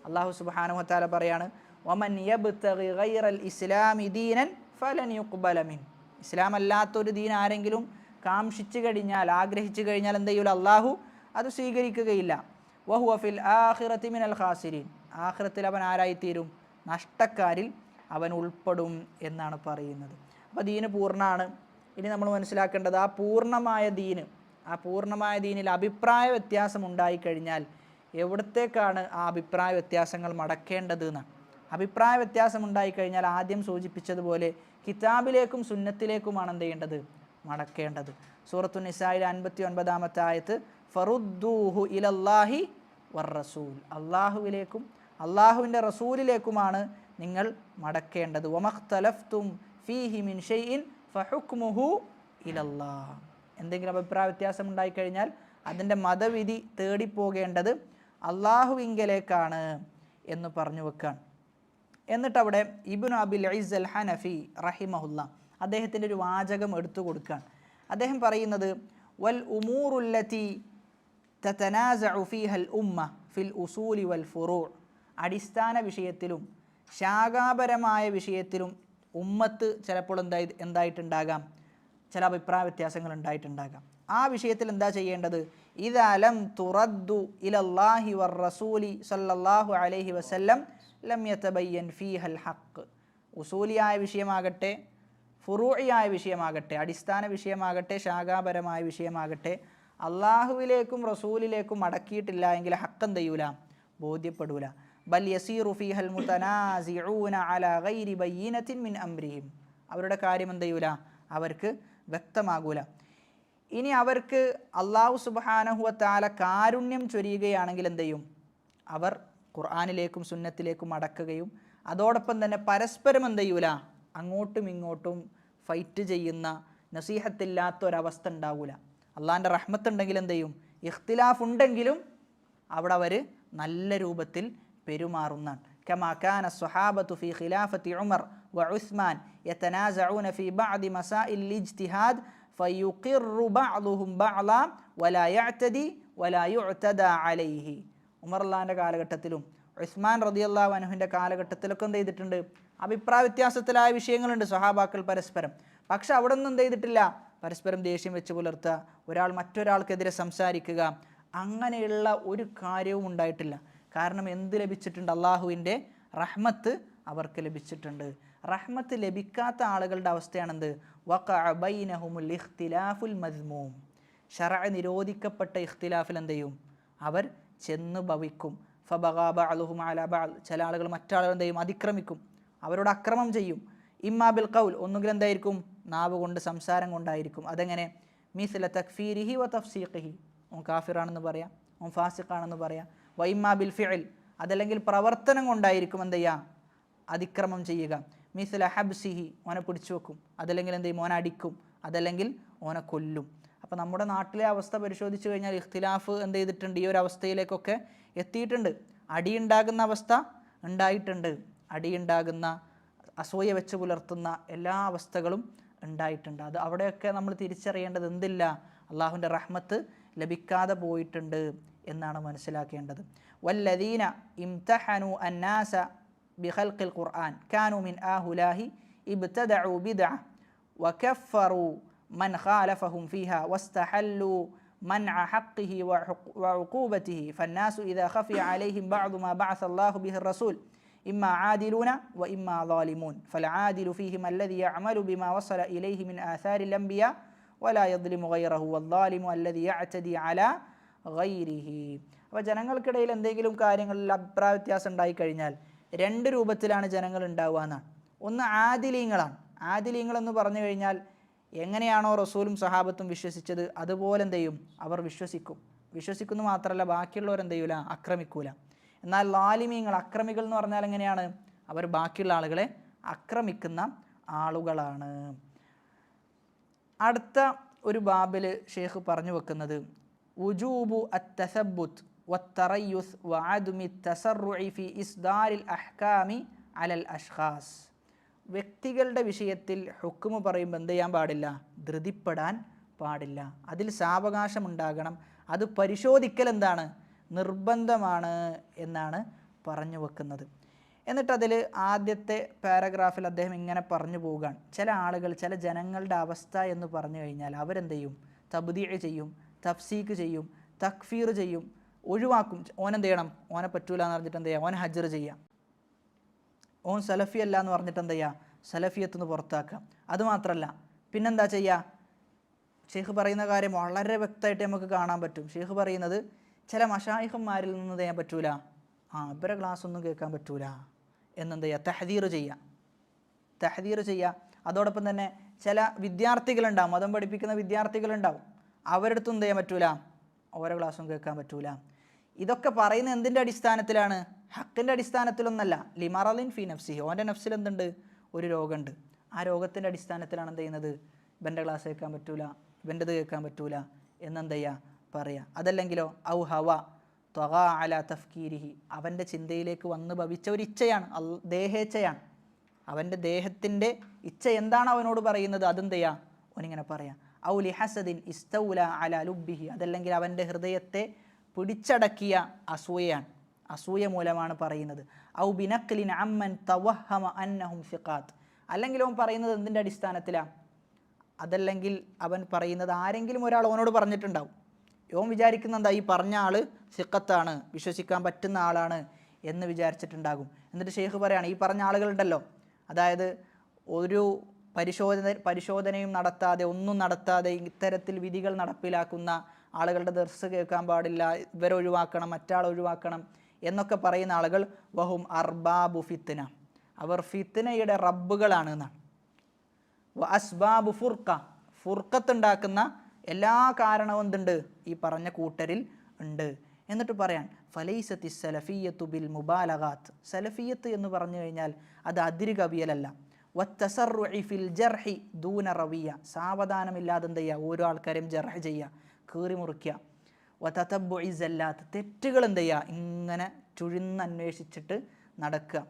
അല്ലാഹു സുബ്ഹാനഹു വ തആല പറയാണ്, വമൻ യബ്തഗി ഗൈറൽ ഇസ്ലാമി ദീനൻ ഫലൻ യുഖ്ബല മിൻ, ഇസ്ലാം അല്ലാത്തൊരു ദീൻ ആരെങ്കിലും കാംക്ഷിച്ചു കഴിഞ്ഞാൽ, ആഗ്രഹിച്ചു കഴിഞ്ഞാൽ എന്ത് ചെയ്യൂല, അള്ളാഹു അത് സ്വീകരിക്കുകയില്ല. വഹുവ ഫിൽ ആഖിറതി മിനൽ ഖാസിരീൻ, ആഖിറത്തിൽ അവൻ ആരായിത്തീരും, നഷ്ടക്കാരിൽ അവൻ ഉൾപ്പെടും എന്നാണ് പറയുന്നത്. അപ്പോൾ ദീന് പൂർണ്ണമാണ്. ഇനി നമ്മൾ മനസ്സിലാക്കേണ്ടത് ആ പൂർണ്ണമായ ദീന്, ആ പൂർണ്ണമായ ദീനിൽ അഭിപ്രായ വ്യത്യാസം ഉണ്ടായിക്കഴിഞ്ഞാൽ എവിടത്തേക്കാണ് ആ അഭിപ്രായ വ്യത്യാസങ്ങൾ മടക്കേണ്ടത് എന്നാണ്. അഭിപ്രായ വ്യത്യാസം ഉണ്ടായിക്കഴിഞ്ഞാൽ ആദ്യം സൂചിപ്പിച്ചതുപോലെ കിതാബിലേക്കും സുന്നത്തിലേക്കുമാണ് എന്ത് ചെയ്യേണ്ടത്, മടക്കേണ്ടത്. സൂറത്തു നിസായിലെ 59-ാമത്തെ ആയത്ത്, ഫറുദ്ദൂഹു ഇലല്ലാഹി വറസൂൽ, അള്ളാഹുവിലേക്കും അള്ളാഹുവിൻ്റെ റസൂലിലേക്കുമാണ് നിങ്ങൾ മടക്കേണ്ടത്. വമഖ്തലഫ്തും ഫീഹി മിൻ ഷൈഇൻ ഫഹുക്മുഹു ഇലല്ലാഹ്, എന്തെങ്കിലും അഭിപ്രായ വ്യത്യാസം ഉണ്ടായിക്കഴിഞ്ഞാൽ അതിൻ്റെ മതവിധി തേടിപ്പോകേണ്ടത് അള്ളാഹുവിങ്കലേക്കാണ് എന്ന് പറഞ്ഞു വെക്കാൻ. എന്നിട്ട് അവിടെ ഇബ്നു അബിൽ ഇസ് അൽ ഹനഫി റഹിമഹുല്ല അദ്ദേഹത്തിൻ്റെ ഒരു വാചകം എടുത്തു കൊടുക്കാൻ. അദ്ദേഹം പറയുന്നത്, വൽ ഉമൂറുല്ലതി തതനാസഉ ഫീഹൽ ഉമ്മ ഫിൽ ഉസൂലി വൽ ഫുറൂ, അടിസ്ഥാന വിഷയത്തിലും ശാഖാപരമായ വിഷയത്തിലും ഉമ്മത്ത് ചിലപ്പോൾ എന്തായിട്ടുണ്ടാകാം, ചില അഭിപ്രായ വ്യത്യാസങ്ങൾ ഉണ്ടായിട്ടുണ്ടാകാം. ആ വിഷയത്തിൽ എന്താ ചെയ്യേണ്ടത്, ഇദാ ലം തുറദ്ദു ഇലല്ലാഹി വർ റസൂലി സല്ലല്ലാഹു അലൈഹി വസല്ലം ലം യതബയ്യൻ ഫീഹൽ ഹഖ്, ഉസൂലിയായ വിഷയമാകട്ടെ ഫുറൂഇയായ വിഷയമാകട്ടെ, അടിസ്ഥാന വിഷയമാകട്ടെ, ശാഖാപരമായ വിഷയമാകട്ടെ, അള്ളാഹുവിലേക്കും റസൂലിലേക്കും മടക്കിയിട്ടില്ല എങ്കിൽ ഹക്ക് ചെയ്യൂല, ബോധ്യപ്പെടൂല. ബൽ യസീറു ഫീഹൽ മുതനാസിഊന അലാ ഗൈരി ബയ്യിനത്തിൻ മിൻ അംരിഹിം. അവരുടെ കാര്യം ചെയ്യൂല, അവർക്ക് വ്യക്തമാകൂല. ഇനി അവർക്ക് അള്ളാഹു സുബ്ഹാനഹു വ തആല കാരുണ്യം ചൊരിയുകയാണെങ്കിൽ ചെയ്യും? അവർ ഖുർആനിലേക്കും സുന്നത്തിലേക്കും മടക്കുകയും അതോടൊപ്പം തന്നെ പരസ്പരം ചെയ്യൂല, അങ്ങോട്ടും ഇങ്ങോട്ടും ഫൈറ്റ് ചെയ്യുന്ന, നസീഹത്തില്ലാത്ത ഒരവസ്ഥ ഉണ്ടാവില്ല. അള്ളാഹിൻ്റെ റഹ്മത്തുണ്ടെങ്കിൽ ചെയ്യും? ഇഖ്തിലാഫ് ഉണ്ടെങ്കിലും അവിടെ അവർ നല്ല രൂപത്തിൽ പെരുമാറുന്നതാണ്. കമാ കാന സ്വഹാബത്തു ഫീ ഖിലാഫത്തി ഉമർ വ ഉസ്മാൻ യതനാസഊന ഫീ ബഅദി മസാഇൽ ഇജ്തിഹാദ് ഫയുഖിറു ബഅദുഹും ബഅള വലാ യഅ്തദി വലാ യുഅ്തദ അലൈഹി. ഉമർ അള്ളാഹിൻ്റെ കാലഘട്ടത്തിലും ഉസ്മാൻ റളിയല്ലാഹു അൻഹുവിൻ്റെ കാലഘട്ടത്തിലൊക്കെ ചെയ്തിട്ടുണ്ട്? അഭിപ്രായ വ്യത്യാസത്തിലായ വിഷയങ്ങളുണ്ട് സ്വഹാബാക്കൾ പരസ്പരം. പക്ഷെ അവിടെ ഒന്നും ചെയ്തിട്ടില്ല, പരസ്പരം ദേഷ്യം വെച്ച് പുലർത്തുക, ഒരാൾ മറ്റൊരാൾക്കെതിരെ സംസാരിക്കുക, അങ്ങനെയുള്ള ഒരു കാര്യവും ഉണ്ടായിട്ടില്ല. കാരണം എന്ത് ലഭിച്ചിട്ടുണ്ട്? അള്ളാഹുവിൻ്റെ റഹ്മത്ത് അവർക്ക് ലഭിച്ചിട്ടുണ്ട്. റഹ്മത്ത് ലഭിക്കാത്ത ആളുകളുടെ അവസ്ഥയാണെന്ത്? വഖഅ ബൈനഹുമുൽ ഇഖ്തിലാഫുൽ മദ്മൂം. ശറഅ നിരോധിക്കപ്പെട്ട ഇഖ്തിലാഫിൽ ചെയ്യും? അവർ ചെന്ന് ഭവിക്കും. ഫബഗാ ബഅ്ളുഹും അലാ ബഅ്ൾ. ചില ആളുകൾ മറ്റാളുകൾ ചെയ്യും? അതിക്രമിക്കും, അവരോട് അക്രമം ചെയ്യും. ഇമ്മാ ബിൽ ഖൗൽ, ഒന്നുകിൽ എന്തായിരിക്കും? നാവ് കൊണ്ട്, സംസാരം കൊണ്ടായിരിക്കും. അതെങ്ങനെ? മിസ്ല തക്ഫീരിഹി വ തഫ്സീഖിഹി. ഓൻ കാഫിറാണെന്ന് പറയാം, ഓൻ ഫാസിഖാണെന്ന് പറയാം. വ ഇമ്മാ ബിൽ ഫിഅൽ, അതല്ലെങ്കിൽ പ്രവർത്തനം കൊണ്ടായിരിക്കും ചെയ്യുക? അതിക്രമം ചെയ്യുക. മിസ്ല ഹബ്സിഹി, ഓനെ പിടിച്ചു വെക്കും, അതല്ലെങ്കിൽ ചെയ്യും? ഓനെ അടിക്കും, അതല്ലെങ്കിൽ ഓനെ കൊല്ലും. അപ്പോൾ നമ്മുടെ നാട്ടിലെ അവസ്ഥ പരിശോധിച്ച് കഴിഞ്ഞാൽ ഇഖ്തിലാഫ് ചെയ്തിട്ടുണ്ട്? ഈ ഒരു അവസ്ഥയിലേക്കൊക്കെ എത്തിയിട്ടുണ്ട്. അടിയുണ്ടാകുന്ന അവസ്ഥ ഉണ്ടായിട്ടുണ്ട്, അടിയുണ്ടാകുന്ന, അസൂയ വെച്ച് പുലർത്തുന്ന എല്ലാ അവസ്ഥകളും ഉണ്ടായിട്ടുണ്ട്. അത് അവിടെയൊക്കെ നമ്മൾ തിരിച്ചറിയേണ്ടത് എന്തില്ല? അള്ളാഹുവിൻ്റെ റഹ്മത്ത് ലഭിക്കാതെ പോയിട്ടുണ്ട് എന്നാണ് മനസ്സിലാക്കേണ്ടത്. വല്ലദീന ഇംതഹനു അന്നാസ ബിഖൽഖിൽ ഖുർആൻ കാനു മിൻ ആഹുലാഹി ഇബ്തദഉ ബിദ്അ വകഫറു മൻ ഖാലഫഹും ഫീഹാ വസ്തഹല്ലു منع حقه وعقوبته فالناس إذا خفي عليهم بعض ما بعث الله به الرسول إما عادلون وإما ظالمون فالعادل فيهم الذي يعمل بما وصل إليه من آثار الأنبياء ولا يظلم غيره والظالم الذي يعتدي على غيره. അപ്പോൾ ജനങ്ങൾക്കിടയിൽ എന്തെങ്കിലും കാര്യങ്ങളിൽ അഭിപ്രായ വ്യത്യാസം ഉണ്ടായിക്കഴിഞ്ഞാൽ രണ്ട് രൂപത്തിലാണ് ജനങ്ങൾ ഉണ്ടാവുക എന്നാണ്. ഒന്ന് ആദിലീങ്ങളാണ്. ആദിലീങ്ങൾ എന്ന് പറഞ്ഞു കഴിഞ്ഞാൽ എങ്ങനെയാണോ റസൂലും സഹാബത്തും വിശ്വസിച്ചത് അതുപോലെ ചെയ്യും? അവർ വിശ്വസിക്കുന്നു മാത്രമല്ല ബാക്കിയുള്ളവർ ചെയ്യൂല? ആക്രമിക്കൂല. എന്നാൽ ലാലിമീങ്ങൾ, അക്രമികൾ എന്ന് പറഞ്ഞാൽ എങ്ങനെയാണ്? അവർ ബാക്കിയുള്ള ആളുകളെ ആക്രമിക്കുന്ന ആളുകളാണ്. അടുത്ത ഒരു ബാബിൽ ഷെയ്ഖ് പറഞ്ഞു വെക്കുന്നത് ഉജൂബു അത്തസബ്ബുത്ത് വത്തറയ്യുസ് വഅദ്മി തസർറുഇ ഫി ഇസ്ദാരിൽ അഹ്കാമി അലൽ അഷ്ഖാസ്. വ്യക്തികളുടെ വിഷയത്തിൽ ഹുക്കുമ് പറയുമ്പോൾ എന്ത് ചെയ്യാൻ പാടില്ല? ധൃതിപ്പെടാൻ പാടില്ല. അതിൽ സാവകാശം ഉണ്ടാകണം. അത് പരിശോധിക്കൽ എന്താണ്? നിർബന്ധമാണ് എന്നാണ് പറഞ്ഞു വെക്കുന്നത്. എന്നിട്ട് അതിൽ ആദ്യത്തെ പാരഗ്രാഫിൽ അദ്ദേഹം ഇങ്ങനെ പറഞ്ഞു പോവുകയാണ്. ചില ആളുകൾ, ചില ജനങ്ങളുടെ അവസ്ഥ എന്ന് പറഞ്ഞു കഴിഞ്ഞാൽ അവരെന്ത് ചെയ്യും? തബ്ദീഅ് ചെയ്യും, തഫ്സീഖ് ചെയ്യും, തക്ഫീർ ചെയ്യും, ഒഴിവാക്കും. ഓനെന്ത് ചെയ്യണം? ഓനെ പറ്റൂല എന്ന് പറഞ്ഞിട്ട് എന്ത് ചെയ്യുക? ഓനെ ഹജ്ർ ചെയ്യുക. ഓൻ സലഫി അല്ല എന്ന് പറഞ്ഞിട്ട് എന്ത് ചെയ്യുക? സലഫിയത്ത് നിന്ന് പുറത്താക്കുക. അതുമാത്രമല്ല, പിന്നെന്താ ചെയ്യുക? ഷെയ്ഖ് പറയുന്ന കാര്യം വളരെ വ്യക്തമായിട്ട് നമുക്ക് കാണാൻ പറ്റും. ഷെയ്ഖ് പറയുന്നത് ചില മശായിഖന്മാരിൽ നിന്ന് ചെയ്യാൻ പറ്റൂല, ഇവരെ ക്ലാസ് ഒന്നും കേൾക്കാൻ പറ്റൂല എന്നെന്ത് ചെയ്യുക? തഹദീർ ചെയ്യുക. അതോടൊപ്പം തന്നെ ചില വിദ്യാർത്ഥികളുണ്ടാവും, മതം പഠിപ്പിക്കുന്ന വിദ്യാർത്ഥികളുണ്ടാവും, അവരുടെ അടുത്തും എന്ത് ചെയ്യാൻ പറ്റൂല? ഓരോ ക്ലാസ്സും കേൾക്കാൻ പറ്റൂല. ഇതൊക്കെ പറയുന്നത് എന്തിൻ്റെ അടിസ്ഥാനത്തിലാണ്? ഹക്കിൻ്റെ അടിസ്ഥാനത്തിലൊന്നല്ല. ലിമറലിൻ ഫി നഫ്സിഹി, ഓൻ്റെ നഫ്സിൽ എന്തുണ്ട്? ഒരു രോഗമുണ്ട്. ആ രോഗത്തിൻ്റെ അടിസ്ഥാനത്തിലാണ് എന്ത് ചെയ്യുന്നത്? ഇവൻ്റെ ക്ലാസ് കേൾക്കാൻ പറ്റൂല, ഇവൻ്റെത് കേൾക്കാൻ പറ്റൂല എന്നെന്ത് ചെയ്യുക? പറയുക. അതല്ലെങ്കിലോ ഔ ഹവ ത്വഗാ അലാ തഫ്കീരിഹി, അവൻ്റെ ചിന്തയിലേക്ക് വന്ന് ഭവിച്ച ഒരു ഇച്ഛയാണ്, ദേഹേച്ഛയാണ്. അവൻ്റെ ദേഹത്തിൻ്റെ ഇച്ഛ എന്താണ് അവനോട് പറയുന്നത് അതെന്ത് ചെയ്യുക? അവനിങ്ങനെ പറയാം. ഔ ലിഹസദിൻ ഇസ്തൗല അലാ ലുബ്ബിഹി, അതല്ലെങ്കിൽ അവൻ്റെ ഹൃദയത്തെ പിടിച്ചടക്കിയ അസൂയയാണ്, അസൂയ മൂലമാണ് പറയുന്നത്. ഔ ബിനഖ്ലിൻ അമ്മൻ തവഹമ അന്നഹും സിഖാത്ത്, അല്ലെങ്കിൽ അവൻ പറയുന്നത് എന്തിൻ്റെ അടിസ്ഥാനത്തിലാണ്? അതല്ലെങ്കിൽ അവൻ പറയുന്നത് ആരെങ്കിലും ഒരാൾ അവനോട് പറഞ്ഞിട്ടുണ്ടാവും. ഓൻ വിചാരിക്കുന്ന എന്താ? ഈ പറഞ്ഞ ആൾ സിഖത്താണ്, വിശ്വസിക്കാൻ പറ്റുന്ന ആളാണ് എന്ന് വിചാരിച്ചിട്ടുണ്ടാകും. എന്നിട്ട് ഷെയ്ഖ് പറയാണ്, ഈ പറഞ്ഞ ആളുകളുണ്ടല്ലോ, അതായത് ഒരു പരിശോധനയും നടത്താതെ ഒന്നും നടത്താതെ ഇത്തരത്തിൽ വിധികൾ നടപ്പിലാക്കുന്ന ആളുകളുടെ ദർസ് കേൾക്കാൻ പാടില്ല, ഇവരെ ഒഴിവാക്കണം, മറ്റാളെ ഒഴിവാക്കണം എന്നൊക്കെ പറയുന്ന ആളുകൾ വഹും അർബാബു ഫിത്ന, അവർ ഫിത്നയുടെ റബ്ബുകളാണ് എന്നാണ്. അസ്ബാബു ഫുർഖ, ഫുർഖത്തുണ്ടാക്കുന്ന എല്ലാ കാരണവും എന്തുണ്ട്? ഈ പറഞ്ഞ കൂട്ടരിൽ ഉണ്ട്. എന്നിട്ട് പറയാൻ ഫലൈസത്തി സലഫിയത്തു ബിൽ മുബാലഗാത്ത്, സലഫിയത്ത് എന്ന് പറഞ്ഞു കഴിഞ്ഞാൽ അത് അതിര് കവിയലല്ല. വത്തസറുഇ ഫിൽ ജർഹി ദൂന റവിയ, സാവധാനമില്ലാതെ എന്ത് ചെയ്യുക? ഓരോ ആൾക്കാരെയും ജർഹ് ചെയ്യുക, കീറി മുറിക്കുക. വതതബ്ബുഇ സല്ലാത്ത്, തെറ്റുകൾ എന്ത് ചെയ്യുക? ഇങ്ങനെ ചുഴിന്നന്വേഷിച്ചിട്ട് നടക്കുക.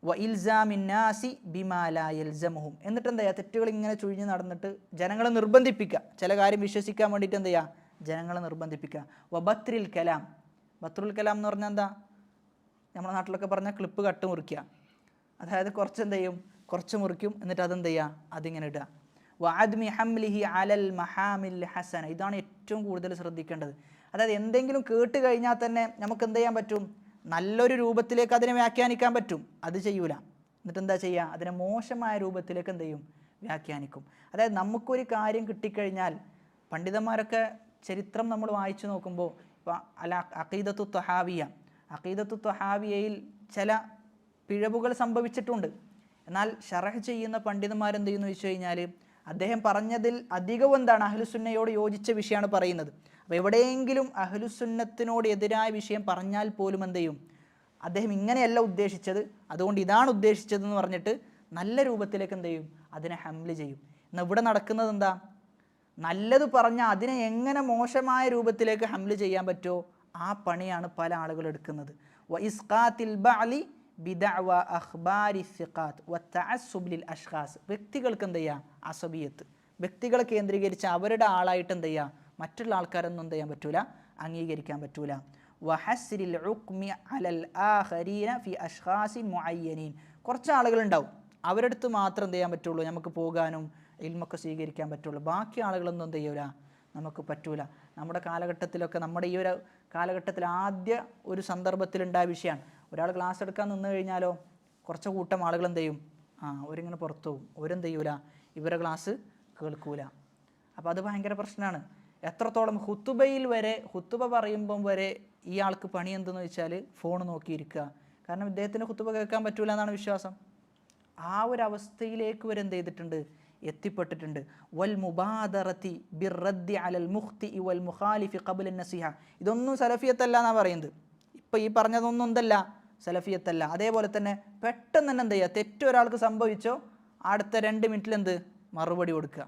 വ ഇൽസാമിന്നാസി ബിമാ ലാ യൽസമുഹും, എന്നിട്ട് എന്താ ചെയ്യുക? തെറ്റുകൾ ഇങ്ങനെ ചുഴിഞ്ഞ് നടന്നിട്ട് ജനങ്ങളെ നിർബന്ധിപ്പിക്കുക, ചില കാര്യം വിശ്വസിക്കാൻ വേണ്ടിയിട്ട് എന്ത് ചെയ്യുക? ജനങ്ങളെ നിർബന്ധിപ്പിക്കുക. വ ബത്രിൽ കലാം, ബത്രുൽ കലാം എന്ന് പറഞ്ഞാൽ എന്താ? നമ്മുടെ നാട്ടിലൊക്കെ പറഞ്ഞാൽ ക്ലിപ്പ് കട്ട് മുറിക്കുക, അതായത് കുറച്ച് എന്ത് ചെയ്യും? കുറച്ച് മുറിക്കും, എന്നിട്ട് അതെന്ത് ചെയ്യുക? അതിങ്ങനെ ഇടുക. വ അദ്മി ഹംലിഹി അലൽ മഹാമിൽ ഹസന, ഇതാണ് ഏറ്റവും കൂടുതൽ ശ്രദ്ധിക്കേണ്ടത്. അതായത് എന്തെങ്കിലും കേട്ട് കഴിഞ്ഞാൽ തന്നെ നമുക്ക് എന്ത് ചെയ്യാൻ പറ്റും? നല്ലൊരു രൂപത്തിലേക്ക് അതിനെ വ്യാഖ്യാനിക്കാൻ പറ്റും. അത് ചെയ്യൂല. എന്നിട്ട് എന്താ ചെയ്യുക? അതിനെ മോശമായ രൂപത്തിലേക്ക് എന്ത് ചെയ്യും? വ്യാഖ്യാനിക്കും. അതായത് നമുക്കൊരു കാര്യം കിട്ടിക്കഴിഞ്ഞാൽ, പണ്ഡിതന്മാരൊക്കെ ചരിത്രം നമ്മൾ വായിച്ചു നോക്കുമ്പോൾ, ഇപ്പോൾ അഖീദത്തു ത്വഹാവിയ, അഖീദത്തു ത്വഹാവിയയിൽ ചില പിഴവുകൾ സംഭവിച്ചിട്ടുണ്ട്. എന്നാൽ ഷറഹ് ചെയ്യുന്ന പണ്ഡിതന്മാരെന്ത് ചെയ്യുന്നു വെച്ച് കഴിഞ്ഞാൽ, അദ്ദേഹം പറഞ്ഞതിൽ അധികവും എന്താണ്? അഹ്ലുസുന്നയോട് യോജിച്ച വിഷയമാണ് പറയുന്നത്. അപ്പോൾ എവിടെയെങ്കിലും അഹ്ലുസുന്നത്തിനോട് എതിരായ വിഷയം പറഞ്ഞാൽ പോലും എന്ത് ചെയ്യും? അദ്ദേഹം ഇങ്ങനെയല്ല ഉദ്ദേശിച്ചത്, അതുകൊണ്ട് ഇതാണ് ഉദ്ദേശിച്ചതെന്ന് പറഞ്ഞിട്ട് നല്ല രൂപത്തിലേക്ക് എന്ത് ചെയ്യും? അതിനെ ഹംല് ചെയ്യും. എന്നാൽ ഇവിടെ നടക്കുന്നത് എന്താ? നല്ലത് പറഞ്ഞാൽ അതിനെ എങ്ങനെ മോശമായ രൂപത്തിലേക്ക് ഹംല് ചെയ്യാൻ പറ്റുമോ ആ പണിയാണ് പല ആളുകൾ എടുക്കുന്നത്. വ ഇസ്ഖാത്തിൽ ബഅലി ബിദഅവ അഖ്ബാരി സിഖാത്ത് വ തഅസ്സുബ് ലിൽ അഷ്ഖാസ്, വ്യക്തികൾക്ക് എന്ത് ചെയ്യുക? അസബിയത്ത്, വ്യക്തികളെ കേന്ദ്രീകരിച്ച് അവരുടെ ആളായിട്ട് എന്ത് ചെയ്യുക? മറ്റുള്ള ആൾക്കാരൊന്നും എന്ത് ചെയ്യാൻ പറ്റൂല? അംഗീകരിക്കാൻ പറ്റൂല. വഹസ്രിൽ ഉഖ്മി അലൽ ആഖരീന ഫി അഷ്ഖാസി മുഅയ്യനീൻ, കുറച്ച് ആളുകളുണ്ടാവും, അവരുടെ അടുത്ത് മാത്രം എന്ത് ചെയ്യാൻ പറ്റുള്ളൂ? നമുക്ക് പോകാനും ഇൽമൊക്കെ സ്വീകരിക്കാൻ പറ്റുള്ളൂ. ബാക്കി ആളുകളൊന്നും എന്ത് ചെയ്യൂല? നമുക്ക് പറ്റൂല. നമ്മുടെ കാലഘട്ടത്തിലൊക്കെ, നമ്മുടെ ഈ ഒരു കാലഘട്ടത്തിൽ ആദ്യ ഒരു സന്ദർഭത്തിലുണ്ടായ വിഷയമാണ്. ഒരാൾ ക്ലാസ് എടുക്കാൻ നിന്ന് കഴിഞ്ഞാലോ കുറച്ച് കൂട്ടം ആളുകൾ എന്ത് ചെയ്യും? അവരിങ്ങനെ പുറത്തു പോകും, അവരെന്ത് ചെയ്യൂല? ഇവരെ ക്ലാസ് കേൾക്കൂല. അപ്പോൾ അത് ഭയങ്കര പ്രശ്നമാണ്. എത്രത്തോളം ഹുത്തുബയിൽ വരെ, ഹുത്തുബ പറയുമ്പം വരെ ഈ ആൾക്ക് പണി എന്തെന്ന് വെച്ചാൽ ഫോൺ നോക്കിയിരിക്കുക. കാരണം ഇദ്ദേഹത്തിന് ഹുത്തുബ കേൾക്കാൻ പറ്റൂല എന്നാണ് വിശ്വാസം. ആ ഒരു അവസ്ഥയിലേക്ക് വരെ എന്ത് ചെയ്തിട്ടുണ്ട്? എത്തിപ്പെട്ടിട്ടുണ്ട്. വൽ മുബാദറത്തി ബിർറദ്ദി അലൽ മുഖ്തി വൽ മുഖാലിഫി ഖബ്ല നസിഹ, ഇതൊന്നും സലഫിയത്തല്ല എന്നാണ് പറയുന്നത്. ഇപ്പോൾ ഈ പറഞ്ഞതൊന്നും എന്തല്ല? സലഫിയത്തല്ല. അതേപോലെ തന്നെ പെട്ടെന്ന് തന്നെ എന്ത് ചെയ്യുക? തെറ്റ് ഒരാൾക്ക് സംഭവിച്ചോ അടുത്ത 2 മിനിറ്റിൽ എന്ത്? മറുപടി കൊടുക്കുക.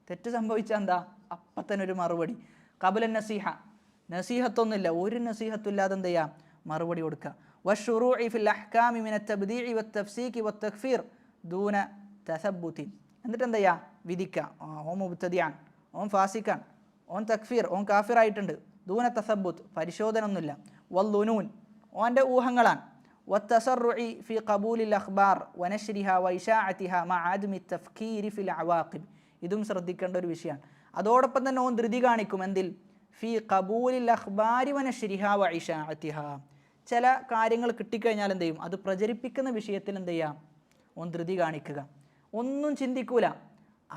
തെറ്റ് സംഭവിച്ചാൽ എന്താ? അപ്പം തന്നെ ഒരു മറുപടി. ഖബ്ല നസിഹ, നസീഹത്തൊന്നുമില്ല, ഒരു നസീഹത്തും ഇല്ലാതെ എന്ത് ചെയ്യുക? മറുപടി കൊടുക്കുക. വശുറൂഇ ഫിൽ അഹ്കാമി മിന തബ്ദീഇ വത്തഫ്സീഖി വത്തക്ഫീർ ദൂന തസബ്ബുതിൻ, എന്നിട്ട് എന്താ ചെയ്യുക? വിധിക്കുക. ഓൻ മുബ്തദിആൻ, ഓൻ ഫാസിഖാൻ, ഓൻ തക്ഫീർ, ഓൻ കാഫിറായിട്ടുണ്ട്. ദൂന തസബ്ബുത്ത്, പരിശോധന ഒന്നുമില്ല. വല്ലുനൂൻ, ഓൻ്റെ ഊഹങ്ങളാണ്. വത്തസറുഇ ഫി ഖബൂലിൽ അഖ്ബാർ വനശ്രിഹ വൈശാഅതിഹ മഅ അദ്മി തഫ്കീരി ഫിൽ അവാഖിബ്, ഇതും ശ്രദ്ധിക്കേണ്ട ഒരു വിഷയമാണ്. അതോടൊപ്പം തന്നെ ഓൻ ധൃതി കാണിക്കും. എന്തിൽ? ഫി ഖബൂലിൽ അഖ്ബാരി വനശ്രിഹ വൈശാഅതിഹ, ചില കാര്യങ്ങൾ കിട്ടിക്കഴിഞ്ഞാൽ എന്ത് ചെയ്യും? അത് പ്രചരിപ്പിക്കുന്ന വിഷയത്തിൽ എന്ത് ചെയ്യുക? ഓൻ ധൃതി കാണിക്കുക. ഒന്നും ചിന്തിക്കൂല.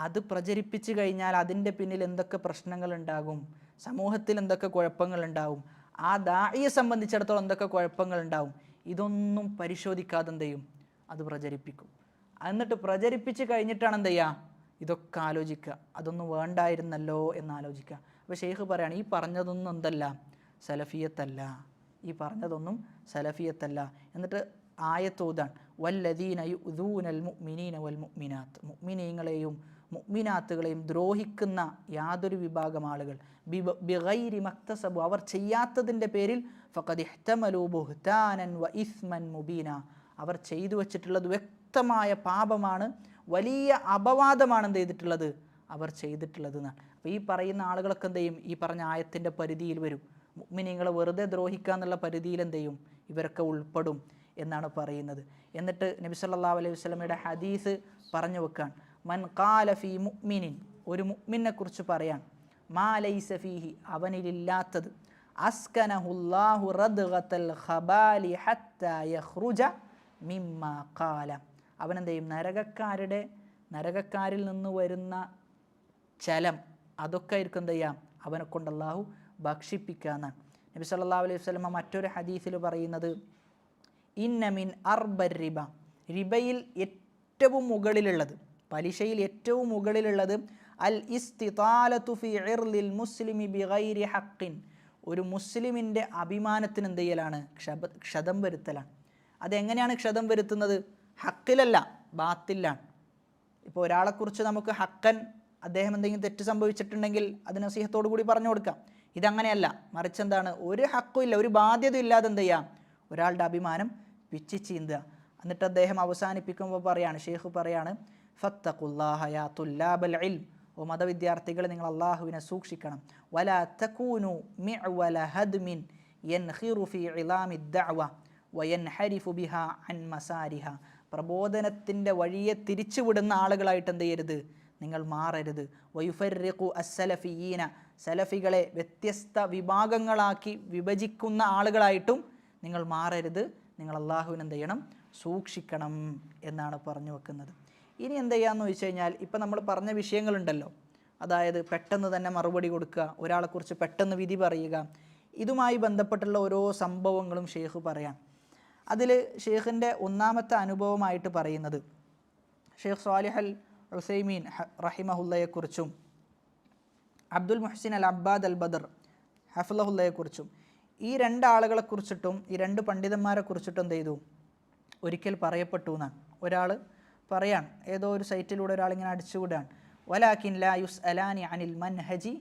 അത് പ്രചരിപ്പിച്ചു കഴിഞ്ഞാൽ അതിൻ്റെ പിന്നിൽ എന്തൊക്കെ പ്രശ്നങ്ങൾ ഉണ്ടാകും, സമൂഹത്തിൽ എന്തൊക്കെ കുഴപ്പങ്ങൾ ഉണ്ടാവും, ആ ദാഇയെ സംബന്ധിച്ചിടത്തോളം എന്തൊക്കെ കുഴപ്പങ്ങൾ ഉണ്ടാവും, ഇതൊന്നും പരിശോധിക്കാതെ എന്ത് ചെയ്യും? അത് പ്രചരിപ്പിക്കും. എന്നിട്ട് പ്രചരിപ്പിച്ച് കഴിഞ്ഞിട്ടാണ് എന്ത് ചെയ്യുക? ഇതൊക്കെ ആലോചിക്കുക, അതൊന്നും വേണ്ടായിരുന്നല്ലോ എന്നാലോചിക്കുക. അപ്പോൾ ഷെയ്ഖ് പറയാണ്, ഈ പറഞ്ഞതൊന്നും എന്തല്ല? സലഫിയത്തല്ല. ഈ പറഞ്ഞതൊന്നും സലഫിയത്തല്ല. എന്നിട്ട് ആയത്തോതാണ് വല്ലദീന യുദൂനൽ മുഅ്മിനീന വൽ മുഅ്മിനാത്ത്, മുഅ്മിനീങ്ങളെയും മുഅ്മിനാത്തുകളെയും ദ്രോഹിക്കുന്ന യാതൊരു വിഭാഗം ആളുകൾ ബിഗൈരി മക്തസബു, അവർ ചെയ്യാത്തതിൻ്റെ പേരിൽ ഫഖദ് ഇഹ്തമലു ബുഹ്താനൻ വ ഇസ്മൻ മുബീന, അവർ ചെയ്തു വച്ചിട്ടുള്ളത് വ്യക്തമായ പാപമാണ്, വലിയ അപവാദമാണ് എന്ത് ചെയ്തിട്ടുള്ളത്? അവർ ചെയ്തിട്ടുള്ളത് എന്നാണ്. അപ്പോൾ ഈ പറയുന്ന ആളുകളൊക്കെ എന്ത് ചെയ്യും? ഈ പറഞ്ഞ ആയത്തിൻ്റെ പരിധിയിൽ വരും. മുഅ്മിനീങ്ങളെ വെറുതെ ദ്രോഹിക്കുക എന്നുള്ള പരിധിയിൽ എന്ത് ചെയ്യും? ഇവരൊക്കെ ഉൾപ്പെടും എന്നാണ് പറയുന്നത്. എന്നിട്ട് നബി സല്ലല്ലാഹു അലൈഹി വസല്ലമയുടെ ഹദീസ് പറഞ്ഞു വെക്കാൻ, മൻ ഖാല ഫീ മുഅ്മിനിൻ, ഒരു മുഅ്മിനെ കുറിച്ച് പറയാൻ, മാ ലൈസ ഫീഹി, അവനിലില്ലാത്തത്, അസ്കനഹുല്ലാഹു റദ്ഗതൽ ഖബാലി ഹത്താ യഖ്റുജ മിമ്മാ ഖാല, അവനെന്ത് ചെയ്യും? നരകക്കാരുടെ നരകക്കാരിൽ നിന്ന് വരുന്ന ചലം അതൊക്കെ ആയിരിക്കും എന്ത് ചെയ്യാം അവനെ കൊണ്ട് അള്ളാഹു ഭക്ഷിപ്പിക്കുക എന്നാണ്. നബി സല്ലല്ലാഹു അലൈഹി വസല്ലമ മറ്റൊരു ഹദീസിൽ പറയുന്നത്, ഇന്ന മിൻ അർബർ റിബ, റിബയിൽ ഏറ്റവും മുകളിലുള്ളത്, പലിശയിൽ ഏറ്റവും മുകളിലുള്ളത് അൽ ഇസ്തിതാലതു ഫി ഇർലിൽ മുസ്ലിമി ബിഗൈരി ഹഖ്ഖിൻ, ഒരു മുസ്ലിമിൻ്റെ അഭിമാനത്തിന് എന്ത് ചെയ്യലാണ്, ക്ഷതം വരുത്തലാണ്. അതെങ്ങനെയാണ് ക്ഷതം വരുത്തുന്നത്? ഹക്കിലല്ല, ബാത്തിലാണ്. ഇപ്പോൾ ഒരാളെക്കുറിച്ച് നമുക്ക് ഹക്കൻ, അദ്ദേഹം എന്തെങ്കിലും തെറ്റ് സംഭവിച്ചിട്ടുണ്ടെങ്കിൽ അത് നസീഹത്തോടു കൂടി പറഞ്ഞു കൊടുക്കാം. ഇതങ്ങനെയല്ല, മറിച്ച് എന്താണ്, ഒരു ഹക്കും ഇല്ല, ഒരു ബാധ്യത ഇല്ലാതെ എന്ത് ചെയ്യാം, ഒരാളുടെ അഭിമാനം പിച്ചി ചീന്തുക. എന്നിട്ട് അദ്ദേഹം അവസാനിപ്പിക്കുമ്പോൾ പറയാണ്, ഷെയ്ഖ് പറയാണ്, ഫത്തഖുല്ലാഹ യാ തുല്ലാബൽ ഇൽം, ഓ മതവിദ്യാർത്ഥികൾ നിങ്ങൾ അള്ളാഹുവിനെ സൂക്ഷിക്കണം. വലാ തകൂനു മിഅ്വല ഹദ്മിൻ യൻഖിറു ഫീ ഇലാമി ദഅവ വയൻഹരിഫു ബിഹാ അൻ മസാരിഹ, പ്രബോധനത്തിൻ്റെ വഴിയെ തിരിച്ചുവിടുന്ന ആളുകളായിട്ട് എന്ത് ചെയ്യരുത്, നിങ്ങൾ മാറരുത്. വയുഫർരിഖു അസ്സലഫിയീന, സലഫികളെ വ്യത്യസ്ത വിഭാഗങ്ങളാക്കി വിഭജിക്കുന്ന ആളുകളായിട്ടും നിങ്ങൾ മാറരുത്. നിങ്ങൾ അള്ളാഹുവിനെ എന്ത് ചെയ്യണം, സൂക്ഷിക്കണം എന്നാണ് പറഞ്ഞു വെക്കുന്നത്. ഇനി എന്ത് ചെയ്യാമെന്ന് ചോദിച്ചു കഴിഞ്ഞാൽ, ഇപ്പം നമ്മൾ പറഞ്ഞ വിഷയങ്ങളുണ്ടല്ലോ, അതായത് പെട്ടെന്ന് തന്നെ മറുപടി കൊടുക്കുക, ഒരാളെക്കുറിച്ച് പെട്ടെന്ന് വിധി പറയുക, ഇതുമായി ബന്ധപ്പെട്ടുള്ള ഓരോ സംഭവങ്ങളും ഷെയ്ഖ് പറയാം. അതിൽ ഷെയ്ഖിൻ്റെ ഒന്നാമത്തെ അനുഭവമായിട്ട് പറയുന്നത് ഷെയ്ഖ് സ്വാലിഹ് അൽ ഉസൈമീൻ റഹിമഹുല്ലയെക്കുറിച്ചും അബ്ദുൽ മുഹ്സിൻ അൽ അബ്ബാദ് അൽ ബദർ ഹഫ്ലഹുല്ലയെക്കുറിച്ചും, ഈ രണ്ടാളുകളെക്കുറിച്ചിട്ടും ഈ രണ്ട് പണ്ഡിതന്മാരെ കുറിച്ചിട്ടും എന്ത് ചെയ്തു, ഒരിക്കൽ പറയപ്പെട്ടു എന്നാണ്. ഒരാൾ പറയാൻ, ഏതോ ഒരു സൈറ്റിലൂടെ ഒരാളിങ്ങനെ അടിച്ചുവിടാൻ, വലാകിൻ ലാ യുസ് അലാനി അനിൽ മൻഹജി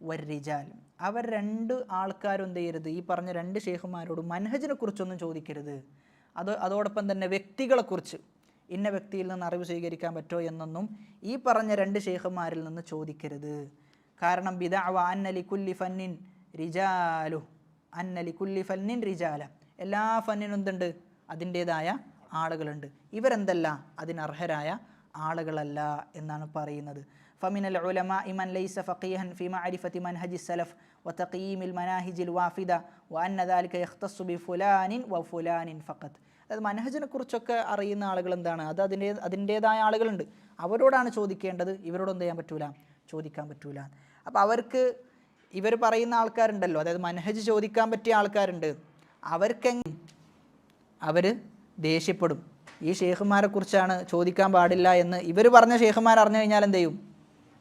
വർ-റിജാൽ, അവർ രണ്ട് ആൾക്കാരും എന്ത് ചെയ്യരുത്, ഈ പറഞ്ഞ രണ്ട് ഷെയ്ഖുമാരോട് മൻഹജിനെ കുറിച്ചൊന്നും ചോദിക്കരുത്. അതോടൊപ്പം തന്നെ വ്യക്തികളെക്കുറിച്ച്, ഇന്ന വ്യക്തിയിൽ നിന്ന് അറിവ് സ്വീകരിക്കാൻ പറ്റുമോ എന്നൊന്നും ഈ പറഞ്ഞ രണ്ട് ഷെയ്ഖുമാരിൽ നിന്ന് ചോദിക്കരുത്. കാരണം ബിദഅവ അന്ന ലികുല്ലി ഫന്നിൻ റിജാലു, അന്ന ലികുല്ലി ഫന്നിൻ റിജാല, എല്ലാ ഫന്നിനും എന്തുണ്ട്, അതിൻ്റേതായ ആളുകളുണ്ട്. ഇവരെന്തല്ല, അതിനർഹരായ ആളുകളല്ല എന്നാണ് പറയുന്നത്. ഫമിനൽ ഉലമാഇ മൻ ലൈസ ഫഖീഹൻ ഫി മഅരിഫത്തി മൻഹജി സലഫ് വതഖീമിൽ മനാഹിജിൽ വാഫിദ വഅന്ന ദാലിക യഖ്തസ്സു ബിഫുലാനിൻ വഫുലാനിൻ ഫഖത്ത്. അതായത് മനഹജിനെ കുറിച്ചൊക്കെ അറിയുന്ന ആളുകൾ എന്താണ്, അത് അതിൻ്റേതായ ആളുകളുണ്ട്, അവരോടാണ് ചോദിക്കേണ്ടത്, ഇവരോട് എന്ത് ചെയ്യാൻ പറ്റൂല, ചോദിക്കാൻ പറ്റൂല. അപ്പോൾ അവർക്ക് ഇവർ പറയുന്ന ആൾക്കാരുണ്ടല്ലോ, അതായത് മനഹജ് ചോദിക്കാൻ പറ്റിയ ആൾക്കാരുണ്ട്, അവർ ദേഷ്യപ്പെടും. ഈ ഷെയ്ഖുമാരെ കുറിച്ചാണ് ചോദിക്കാൻ പാടില്ല എന്ന് ഇവർ പറഞ്ഞ ഷെയ്ഖുമാർ അറിഞ്ഞു കഴിഞ്ഞാൽ എന്ത് ചെയ്യും,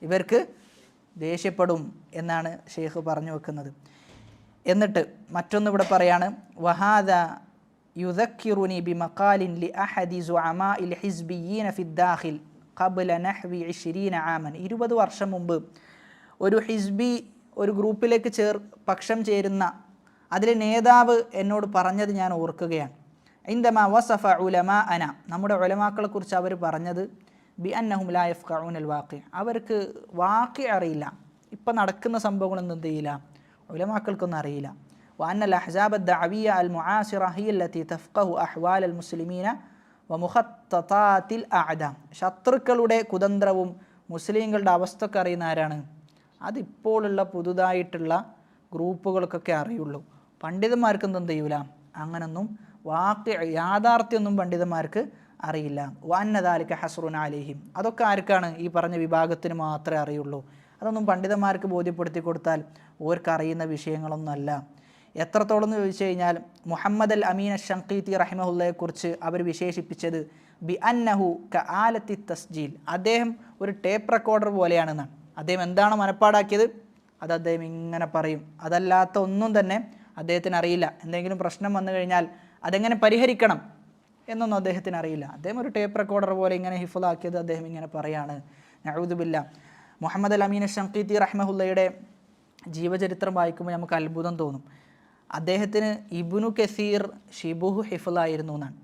ഇവർക്ക് ദേഷ്യപ്പെടും എന്നാണ് ഷെയ്ഖ് പറഞ്ഞു വെക്കുന്നത്. എന്നിട്ട് മറ്റൊന്ന് ഇവിടെ പറയാണ്, വഹാദ യുദക്കിറുനി ബിമഖാലിൻ ലി അഹദി സുഅമാഇൽ ഹിസ്ബിയീന ഫിദ്ദാഖിൽ ഖബ്ല നഹ്വി 20 ആമൻ, 20 വർഷം മുമ്പ് ഒരു ഹിസ്ബി ഒരു ഗ്രൂപ്പിലേക്ക് പക്ഷം ചേരുന്ന അതിലെ നേതാവ് എന്നോട് പറഞ്ഞത് ഞാൻ ഓർക്കുകയാണ്. ഇൻദമാ വസഫ ഉലമാഅന, നമ്മുടെ ഉലമാക്കളെ കുറിച്ച് അവർ പറഞ്ഞത്, ബി അന്നഹും ലാ യഫ്ഖഊനൽ വാഖി, അവർക്ക് വാഖി അറിയില്ല, ഇപ്പം നടക്കുന്ന സംഭവങ്ങളൊന്നും എന്ത് ചെയ്യില്ല, ഉലമാക്കൾക്കൊന്നും അറിയില്ല. വഅന്നൽ അഹ്സാബ അദ്ദഅവിയ്യ അൽ മുആസിറ ഹിയ അല്ലതി തഫ്ഖഹു അഹ്വാൽ അൽ മുസ്ലിമീന വമുഖത്തതാതിൽ അഅദാം, ശത്രുക്കളുടെ കുതന്ത്രവും മുസ്ലിങ്ങളുടെ അവസ്ഥയൊക്കെ അറിയുന്ന ആരാണ്, അതിപ്പോഴുള്ള പുതുതായിട്ടുള്ള ഗ്രൂപ്പുകൾക്കൊക്കെ അറിയുള്ളൂ. പണ്ഡിതന്മാർക്കൊന്നും എന്ത് ചെയ്യൂല, അങ്ങനൊന്നും യാഥാർത്ഥ്യമൊന്നും പണ്ഡിതന്മാർക്ക് അറിയില്ല. വഅന്ന ദാലിക ഹസ്റുൻ അലൈഹിം, അതൊക്കെ ആർക്കാണ്, ഈ പറഞ്ഞ വിഭാഗത്തിന് മാത്രമേ അറിയുള്ളൂ. അതൊന്നും പണ്ഡിതന്മാർക്ക് ബോധ്യപ്പെടുത്തി കൊടുത്താൽ ഓർക്ക് അറിയുന്ന വിഷയങ്ങളൊന്നുമല്ല. എത്രത്തോളം എന്ന് ചോദിച്ചു കഴിഞ്ഞാൽ, മുഹമ്മദ് അൽ അമീൻ അഷ്ശൻഖീത്തി റഹിമഹുല്ലയെക്കുറിച്ച് അവർ വിശേഷിപ്പിച്ചത് ബി അന്നഹു ക ആലത്തി തസ്ജീൽ, അദ്ദേഹം ഒരു ടേപ്പ് റെക്കോർഡർ പോലെയാണെന്നാണ്. അദ്ദേഹം എന്താണ് മനപ്പാടാക്കിയത് അത് അദ്ദേഹം ഇങ്ങനെ പറയും, അതല്ലാത്ത ഒന്നും തന്നെ അദ്ദേഹത്തിന് അറിയില്ല. എന്തെങ്കിലും പ്രശ്നം വന്നു കഴിഞ്ഞാൽ അതെങ്ങനെ പരിഹരിക്കണം എന്നൊന്നും അദ്ദേഹത്തിന് അറിയില്ല. അദ്ദേഹം ഒരു ടേപ്പ് റെക്കോർഡർ പോലെ ഇങ്ങനെ ഹിഫ്ളാക്കിയത് അദ്ദേഹം ഇങ്ങനെ പറയാണ്. നഊദു ബില്ലാ. മുഹമ്മദ് അൽ അമീൻ അഷ്ശൻഖീത്തി റഹിമഹുല്ലയുടെ ജീവചരിത്രം വായിക്കുമ്പോൾ നമുക്ക് അത്ഭുതം തോന്നും. അദ്ദേഹത്തിന് ഇബ്നു കസീർ ഷിബുഹ് ഹിഫ്ളായിരുന്നു എന്നാണ്.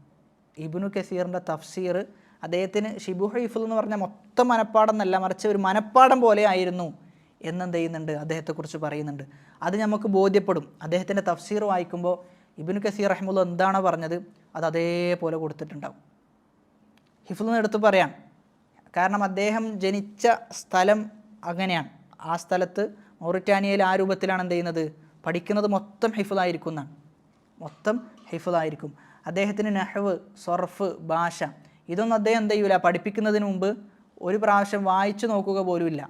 ഇബ്നു കസീറിൻ്റെ തഫ്സീർ അദ്ദേഹത്തിന് ഷിബുഹ് ഹിഫ്ൾ എന്ന് പറഞ്ഞാൽ മൊത്തം മനപ്പാടം എന്നല്ല, മറിച്ച് ഒരു മനപ്പാടം പോലെ ആയിരുന്നു എന്നെന്ത് ചെയ്യുന്നുണ്ട്, അദ്ദേഹത്തെക്കുറിച്ച് പറയുന്നുണ്ട്. അത് നമുക്ക് ബോധ്യപ്പെടും. അദ്ദേഹത്തിൻ്റെ തഫ്സീർ വായിക്കുമ്പോൾ ഇബ്നു കസീർ റഹിമഹുല്ലാഹ് എന്താണോ പറഞ്ഞത് അത് അതേപോലെ കൊടുത്തിട്ടുണ്ടാവും. ഹിഫ്ള് എടുത്ത് പറയാം, കാരണം അദ്ദേഹം ജനിച്ച സ്ഥലം അങ്ങനെയാണ്. ആ സ്ഥലത്ത് മൗറിറ്റാനിയയിൽ ആ രൂപത്തിലാണ് എന്ത് ചെയ്യുന്നത്, പഠിക്കുന്നത് മൊത്തം ഹിഫ്ളായിരിക്കും എന്നാണ്, മൊത്തം ഹിഫ്ളായിരിക്കും. അദ്ദേഹത്തിന് നഹ്വ്, സർഫ്, ഭാഷ ഇതൊന്നും അദ്ദേഹം എന്ത് ചെയ്യൂല, പഠിപ്പിക്കുന്നതിന് മുമ്പ് ഒരു പ്രാവശ്യം വായിച്ചു നോക്കുക പോലുമില്ല.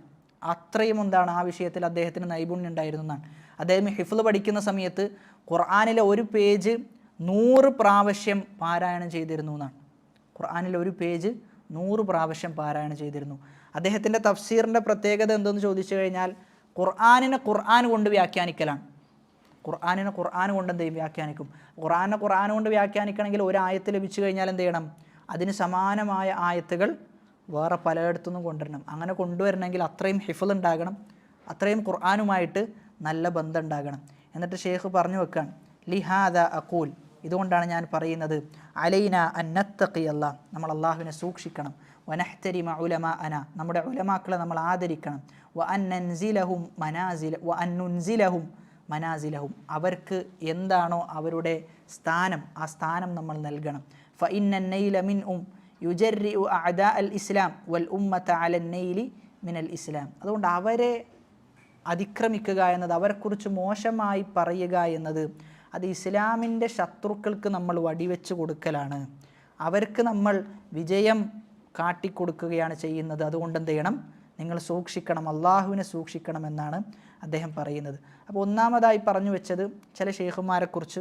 അത്രയും എന്താണ് ആ വിഷയത്തിൽ അദ്ദേഹത്തിന് നൈപുണ്യം ഉണ്ടായിരുന്നു എന്നാണ്. അദ്ദേഹം ഹിഫ്ള് പഠിക്കുന്ന സമയത്ത് ഖുർആനിലെ ഒരു പേജ് 100 പ്രാവശ്യം പാരായണം ചെയ്തിരുന്നു എന്നാണ്. ഖുർആനിലെ ഒരു പേജ് 100 പ്രാവശ്യം പാരായണം ചെയ്തിരുന്നു. അദ്ദേഹത്തിൻ്റെ തഫ്സീറിൻ്റെ പ്രത്യേകത എന്തെന്ന് ചോദിച്ചു കഴിഞ്ഞാൽ ഖുർആനിനെ ഖുർആൻ കൊണ്ട് വ്യാഖ്യാനിക്കലാണ്. ഖുർആനിനെ ഖുർആൻ കൊണ്ട് എന്ത് ചെയ്യും? വ്യാഖ്യാനിക്കും. ഖുർആൻ കൊണ്ട് വ്യാഖ്യാനിക്കണമെങ്കിൽ ഒരു ആയത്ത് ലഭിച്ചു കഴിഞ്ഞാൽ എന്ത് ചെയ്യണം? അതിന് സമാനമായ ആയത്തുകൾ വേറെ പലയിടത്തുനിന്നും കൊണ്ടുവരണം. അങ്ങനെ കൊണ്ടുവരണമെങ്കിൽ അത്രയും ഹിഫ്ള് ഉണ്ടാകണം, അത്രയും ഖുർആനുമായിട്ട് നല്ല ബന്ധം ഉണ്ടാകണം. എന്നിട്ട് ഷെയ്ഖ് പറഞ്ഞു വെക്കാൻ ലിഹാദ അഖൂൽ, ഇതുകൊണ്ടാണ് ഞാൻ പറയുന്നത്, അലൈന അൻ നത്തഖിയല്ല, നമ്മൾ അള്ളാഹുവിനെ സൂക്ഷിക്കണം, വനഹ്തരിമ ഉലമാഅന, നമ്മുടെ ഉലമാക്കളെ നമ്മൾ ആദരിക്കണം, വഅൻ നുൻസിലഹും മനാസിലഹും, അവർക്ക് എന്താണോ അവരുടെ സ്ഥാനം, ആ സ്ഥാനം നമ്മൾ നൽകണം. ഫഇന്ന നൈല മിൻഉം യുജർരിഉ അഅദാ അൽ ഇസ്ലാം വൽ ഉമ്മത അലൻ നൈലി മിനൽ ഇസ്ലാം. അതുകൊണ്ട് അവരെ അതിക്രമിക്കുക എന്നത്, അവരെക്കുറിച്ച് മോശമായി പറയുക എന്നത്, അത് ഇസ്ലാമിൻ്റെ ശത്രുക്കൾക്ക് നമ്മൾ വടിവെച്ച് കൊടുക്കലാണ്. അവർക്ക് നമ്മൾ വിജയം കാട്ടിക്കൊടുക്കുകയാണ് ചെയ്യുന്നത്. അതുകൊണ്ട് എന്ത് ചെയ്യണം? നിങ്ങൾ സൂക്ഷിക്കണം, അള്ളാഹുവിനെ സൂക്ഷിക്കണം എന്നാണ് അദ്ദേഹം പറയുന്നത്. അപ്പോൾ ഒന്നാമതായി പറഞ്ഞു വെച്ചത് ചില ഷെയ്ഖുമാരെക്കുറിച്ച്,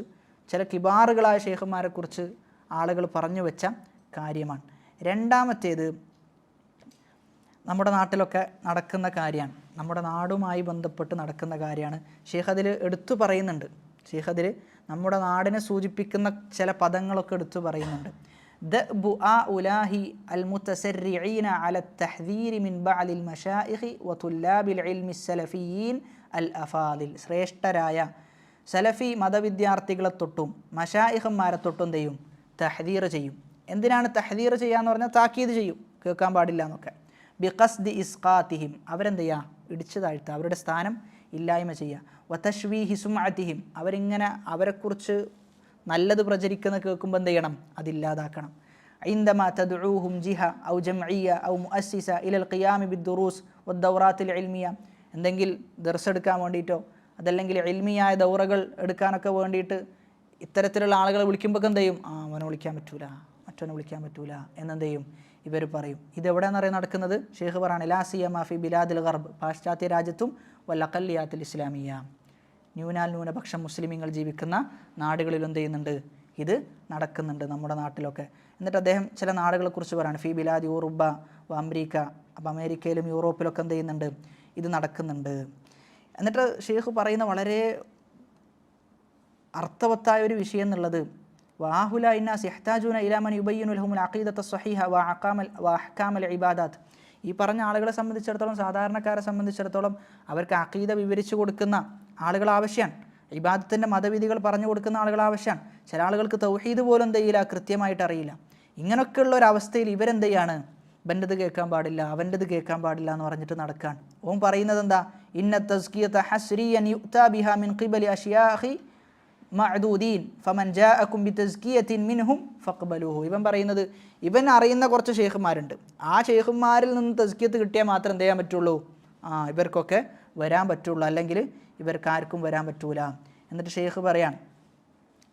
ചില കിബാറുകളായ ഷെയ്ഖുമാരെക്കുറിച്ച് ആളുകൾ പറഞ്ഞു വെച്ച കാര്യമാണ്. രണ്ടാമത്തേത് നമ്മുടെ നാട്ടിലൊക്കെ നടക്കുന്ന കാര്യമാണ്, നമ്മുടെ നാടുമായി ബന്ധപ്പെട്ട് നടക്കുന്ന കാര്യമാണ്. ഷെയ്ഖ് അതിൽ എടുത്തു പറയുന്നുണ്ട്. ഷെയ്ഖ് അതിൽ നമ്മുടെ നാടിനെ സൂചിപ്പിക്കുന്ന ചില പദങ്ങളൊക്കെ എടുത്തു പറയുന്നുണ്ട്. ദഅ്ബു ഉലാഹി അൽ മുതസർരിഈന അല തഹ്ദീരി മിൻ ബഅദിൽ മശായിഖി വതുല്ലാബിൽ ഇൽമി സലഫിയീൻ അൽ അഫാദിൽ, ശ്രേഷ്ഠരായ സലഫി മതവിദ്യാർത്ഥികളെ തൊട്ടും മശായിഖന്മാരെ തൊട്ടും ചെയ്യും? തഹ്ദീർ ചെയ്യും. എന്തിനാണ് തഹ്ദീർ ചെയ്യാന്ന് പറഞ്ഞാൽ? താക്കീത് ചെയ്യും, കേൾക്കാൻ പാടില്ല എന്നൊക്കെ. ബിഖസ്ദി ഇസ്ഖാത്തിഹിം, അവരെന്ത് ചെയ്യുക? ഇടിച്ചു താഴ്ത്തുക, അവരുടെ സ്ഥാനം ഇല്ലായ്മ ചെയ്യുക. വതശ്വീഹി സുംഅതിഹിം, അവരിങ്ങനെ അവരെക്കുറിച്ച് നല്ലത് പ്രചരിക്കുന്ന കേൾക്കുമ്പോൾ എന്ത് ചെയ്യണം? അതില്ലാതാക്കണം. ഇൻദമാ തദ്ഊഹും ജിഹ ഔ ജംഇയ്യ ഔ മുഅസ്സിസ ഇലൽ ഖിയാമി ബിദ്ദുറൂസ് വദ്ദൗറാത്തിൽ ഇൽമിയ, എന്തെങ്കിലും ദർസ് എടുക്കാൻ വേണ്ടിയിട്ടോ അതല്ലെങ്കിൽ ഇൽമിയായ ദൗറകൾ എടുക്കാനൊക്കെ വേണ്ടിയിട്ട് ഇത്തരത്തിലുള്ള ആളുകളെ വിളിക്കുമ്പോൾ എന്ത് ചെയ്യും? അവനെ വിളിക്കാൻ പറ്റൂല, മറ്റവനെ വിളിക്കാൻ പറ്റൂല എന്നെന്ത് ചെയ്യും? ഇവർ പറയും. ഇതെവിടെയാണെന്നറിയാൻ നടക്കുന്നത്? ഷെയ്ഖ് പറയാണ് ലാ സിയമാ ഫി ബിലാദിൽ ഗർബ്, പാശ്ചാത്യ രാജ്യത്തും വല്ലഖല്ലിയാത്തിൽ ഇസ്ലാമിയ, ന്യൂനപക്ഷം മുസ്ലിമീങ്ങൾ ജീവിക്കുന്ന നാടുകളിൽ എന്ത് ചെയ്യുന്നുണ്ട്? ഇത് നടക്കുന്നുണ്ട്, നമ്മുടെ നാട്ടിലൊക്കെ. എന്നിട്ട് അദ്ദേഹം ചില നാടുകളെക്കുറിച്ച് പറയാണ്, ഫി ബിലാദി യൂറുബ വ അമേരിക്ക, അപ്പോൾ അമേരിക്കയിലും യൂറോപ്പിലൊക്കെ എന്ത് ചെയ്യുന്നുണ്ട്? ഇത് നടക്കുന്നുണ്ട്. എന്നിട്ട് ഷെയ്ഖ് പറയുന്ന വളരെ അർത്ഥവത്തായ ഒരു വിഷയം എന്നുള്ളത്, വാഹുല ഇന്നാസ് യഹ്താജൂന ഇലാ മൻ യുബയ്യിനു ലഹുമുൽ അഖീദത സ്വഹീഹ വ അഹ്കാമൽ ഇബാദാത്ത്. ഈ പറഞ്ഞ ആളുകളെ സംബന്ധിച്ചിടത്തോളം, സാധാരണക്കാരെ സംബന്ധിച്ചിടത്തോളം അവർക്ക് അഖീദ വിവരിച്ചു കൊടുക്കുന്ന ആളുകൾ ആവശ്യമാണ്, ഇബാദത്തിൻ്റെ മതവിധികൾ പറഞ്ഞു കൊടുക്കുന്ന ആളുകൾ ആവശ്യമാണ്. ചില ആളുകൾക്ക് തൗഹീദ് പോലും എന്ത് ചെയ്യില്ല, കൃത്യമായിട്ട് അറിയില്ല. ഇങ്ങനെയൊക്കെയുള്ള ഒരവസ്ഥയിൽ ഇവരെന്ത് ചെയ്യാണ്? ഇവൻ്റെത് കേൾക്കാൻ പാടില്ല, അവൻ്റെത് കേൾക്കാൻ പാടില്ല എന്ന് പറഞ്ഞിട്ട് നടക്കുകയാണ്. ഓൻ പറയുന്നത് എന്താ? ഇന്ന തസ്കിയത ഹസ്രിയൻ യുഅ്താ ബിഹാ മിൻ ഖിബലി അശ്യാഖി മഅദൂദീൻ ഫമൻ ജാഅകും ബിതസ്കിയത്തിൻ മിൻഹും ഫഖ്ബലൂഹു. ഇവൻ പറയുന്നത്, ഇവൻ അറിയുന്ന കുറച്ച് ഷെയ്ഖുമാരുണ്ട്, ആ ഷെയ്ഖുമാരിൽ നിന്ന് തസ്കിയത്ത് കിട്ടിയാൽ മാത്രം എന്ത് ചെയ്യാൻ പറ്റുള്ളൂ? ഇവർക്കൊക്കെ വരാൻ പറ്റുള്ളൂ, അല്ലെങ്കിൽ ഇവർക്കാർക്കും വരാൻ പറ്റൂല. എന്നിട്ട് ഷെയ്ഖ് പറയാൻ,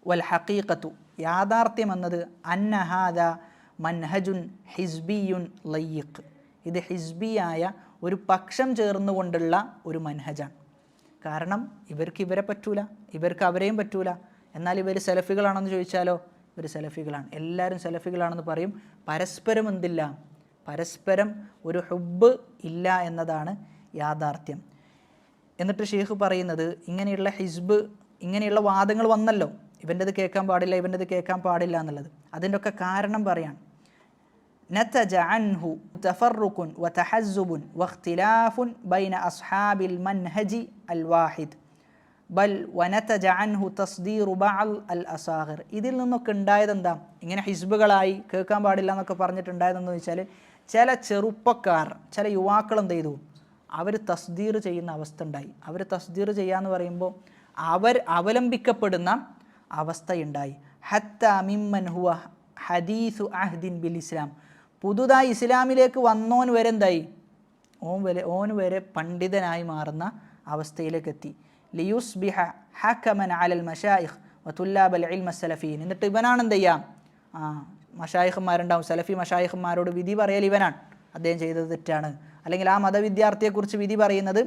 വൽ ഹഖീഖത്തു, യാഥാർത്ഥ്യം എന്നത്, അന്ന ഹാദ മൻഹജുൻ ഹിസ്ബിയുൻ ലയ്യിഖ്, ഇത് ഹിസ്ബിയായ ഒരു പക്ഷം ചേർന്നുകൊണ്ടുള്ള ഒരു മൻഹജാണ്. കാരണം ഇവർക്ക് ഇവരെ പറ്റൂല, ഇവർക്ക് അവരെയും പറ്റൂല. എന്നാൽ ഇവർ സെലഫികളാണെന്ന് ചോദിച്ചാലോ? ഇവർ സെലഫികളാണ്, എല്ലാവരും സെലഫികളാണെന്ന് പറയും. പരസ്പരം എന്തില്ല? പരസ്പരം ഒരു ഹുബ്ബ് ഇല്ല എന്നതാണ് യാഥാർത്ഥ്യം. എന്നിട്ട് ഷെയ്ഖ് പറയുന്നത്, ഇങ്ങനെയുള്ള ഹിസ്ബ്, ഇങ്ങനെയുള്ള വാദങ്ങൾ വന്നല്ലോ, ഇവൻ്റെത് കേൾക്കാൻ പാടില്ല, ഇവൻ്റെത് കേൾക്കാൻ പാടില്ല എന്നുള്ളത്. അതിൻ്റെ ഒക്കെ കാരണം പറയാൻ, നതജ അൻഹു തഫറുഖുൻ വതഹസ്സുബുൻ വഖ്തിലാഫുൻ ബൈന അസ്ഹാബിൽ മൻഹജി അൽ വാഹിദ് ബൽ വനതജ അൻഹു തസ്ദീറു ബഅദ് അൽ അസാഗിർ. ഇതിൽ നിന്നൊക്കെ ഉണ്ടായതെന്താ? ഇങ്ങനെ ഹിസ്ബുകളായി കേൾക്കാൻ പാടില്ല എന്നൊക്കെ പറഞ്ഞിട്ടുണ്ടായതെന്ന് വെച്ചാൽ, ചില ചെറുപ്പക്കാർ, ചില യുവാക്കൾ എന്ത് ചെയ്തു? അവർ തസ്ദീർ ചെയ്യുന്ന അവസ്ഥ ഉണ്ടായി. അവർ തസ്ദീർ ചെയ്യാന്ന് പറയുമ്പോൾ അവർ അവലംബിക്കപ്പെടുന്ന അവസ്ഥയുണ്ടായി. ഹത്ത മിമ്മൻ ഹുവ ഹദീസു അഹ്ദിൻ ബിൽ ഇസ്ലാം, പുതുതായി ഇസ്ലാമിലേക്ക് വന്നോൻ വരെ എന്തായി? ഓൻ വരെ പണ്ഡിതനായി മാറുന്ന അവസ്ഥയിലേക്ക് എത്തി. ലിയുസ്ബിഹ ഹകമൻ അലൽ മശായിഖ് വതുല്ലാബൽ ഇൽമ സലഫീൻ. എന്നിട്ട് ഇവനാണ് എന്ത് ചെയ്യാം? മശായിഖന്മാരുണ്ടാവും, സലഫി മശായിഖന്മാരോട് വിധി പറയൽ ഇവനാണ്. അദ്ദേഹം ചെയ്തത് തെറ്റാണ്, അല്ലെങ്കിൽ ആ മതവിദ്യാർത്ഥിയെക്കുറിച്ച് വിധി പറയുന്നത്